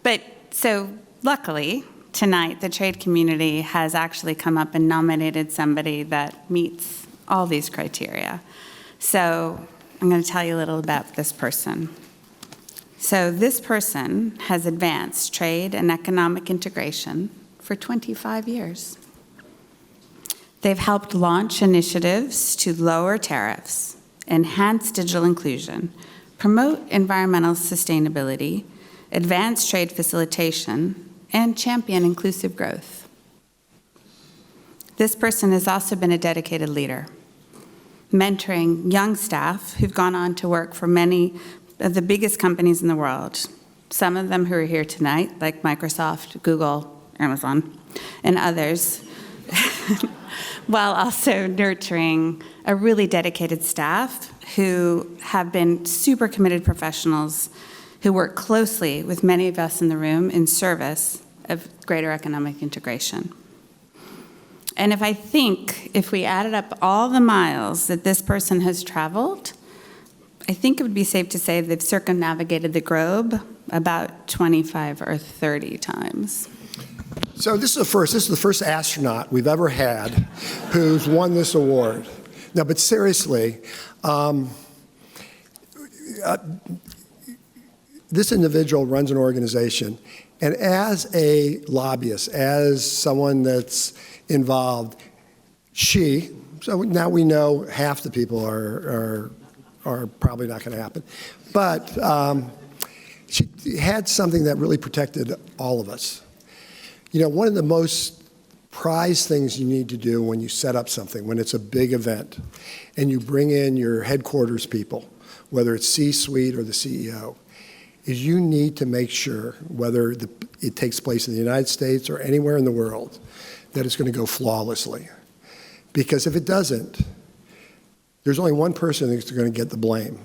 But so luckily, tonight, the trade community has actually come up and nominated somebody that meets all these criteria. So I'm going to tell you a little about this person. So this person has advanced trade and economic integration for 25 years. They've helped launch initiatives to lower tariffs, enhance digital inclusion, promote environmental sustainability, advance trade facilitation, and champion inclusive growth. This person has also been a dedicated leader, mentoring young staff who've gone on to work for many of the biggest companies in the world, some of them who are here tonight, like Microsoft, Google, Amazon, and others, while also nurturing a really dedicated staff who have been super committed professionals who work closely with many of us in the room in service of greater economic integration. And if we added up all the miles that this person has traveled, I think it would be safe to say they've circumnavigated the globe about 25 or 30 times. So this is the first astronaut we've ever had who's won this award. No, but seriously, this individual runs an organization, and as a lobbyist, as someone that's involved, so now we know half the people are probably not going to happen, but she had something that really protected all of us. You know, one of the most prized things you need to do when you set up something, when it's a big event, and you bring in your headquarters people, whether it's C-suite or the CEO, is you need to make sure, whether it takes place in the United States or anywhere in the world, that it's going to go flawlessly. Because if it doesn't, there's only one person that's going to get the blame.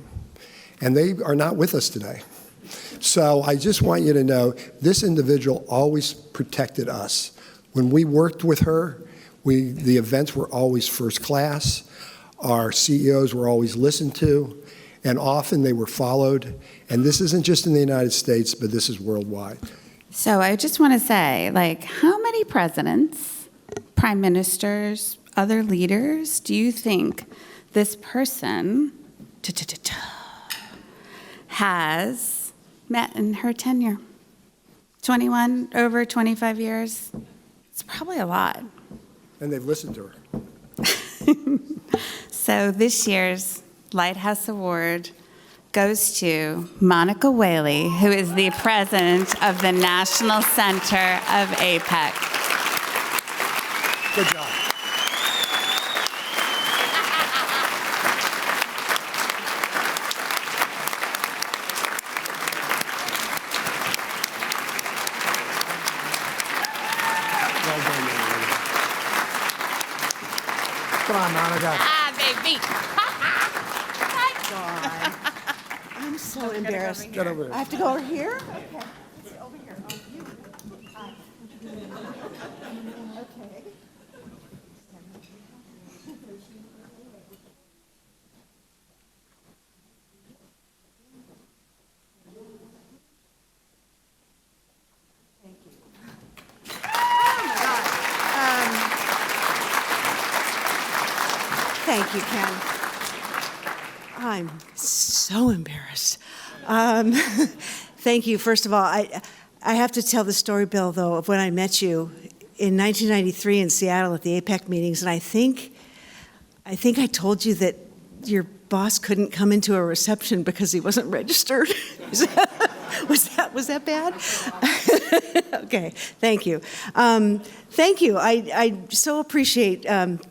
And they are not with us today. So I just want you to know, this individual always protected us. When we worked with her, the events were always first class. Our CEOs were always listened to, and often they were followed. And this isn't just in the United States, but this is worldwide. So I just want to say, how many presidents, prime ministers, other leaders do you think this person has met in her tenure? 21, over 25 years? It's probably a lot. And they've listened to her. So this year's Lighthouse Award goes to Monica Whaley, who is the president of the National Center of APEC. Good job. Come on, Monica. Baby. I'm so embarrassed. Get over here. I have to go over here? Okay. It's over here. Oh, you. Okay. Thank you. Oh, my God. Thank you, Ken. I'm so embarrassed. Thank you. First of all, I have to tell the story, Bill, though, of when I met you in 1993 in Seattle at the APEC meetings, and I think I told you that your boss couldn't come into a reception because he wasn't registered. Was that bad? Okay, thank you. Thank you. I so appreciate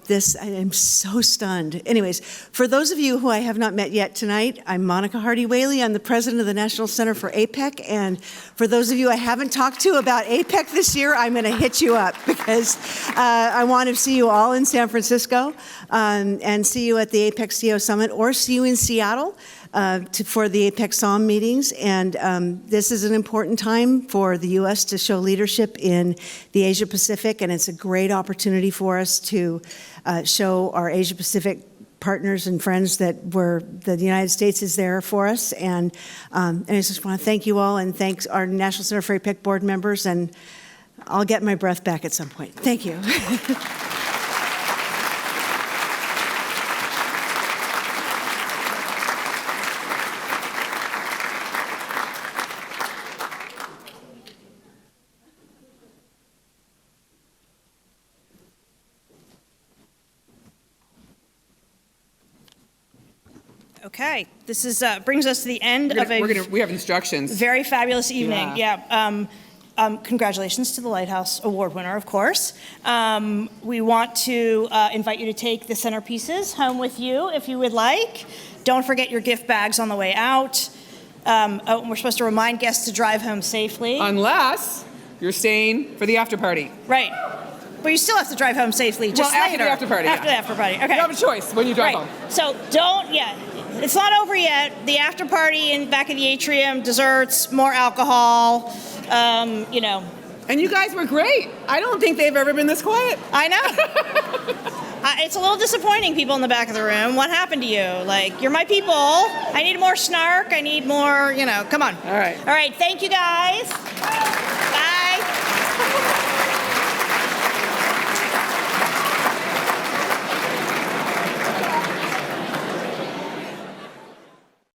this. I am so stunned. Anyways, for those of you who I have not met yet tonight, I'm Monica Hardy Whaley. I'm the president of the National Center for APEC. And for those of you I haven't talked to about APEC this year, I'm going to hit you up because I want to see you all in San Francisco and see you at the APEC CEO Summit or see you in Seattle. For the APEC SOM meetings, and this is an important time for the U.S. to show leadership in the Asia Pacific, and it's a great opportunity for us to show our Asia Pacific partners and friends that the United States is there for us, and I just want to thank you all, and thanks our National Center for APEC board members, and I'll get my breath back at some point. Thank you. Okay, this is brings us to the end of we have instructions. Very fabulous evening. Yeah. Congratulations to the Lighthouse Award winner, of course. We want to invite you to take the centerpieces home with you if you would like. Don't forget your gift bags on the way out. We're supposed to remind guests to drive home safely. Unless you're staying for the after party. Right. But you still have to drive home safely just after later. the after party. After the after party. Okay. You have a choice when you drive Right. home. So it's not over yet. The after party in back of the atrium, desserts, more alcohol, you know. And you guys were great. I don't think they've ever been this quiet. I know. It's a little disappointing, people in the back of the room. What happened to you? Like, you're my people. I need more snark. I need more, you know, come on. All right. All right, thank you guys.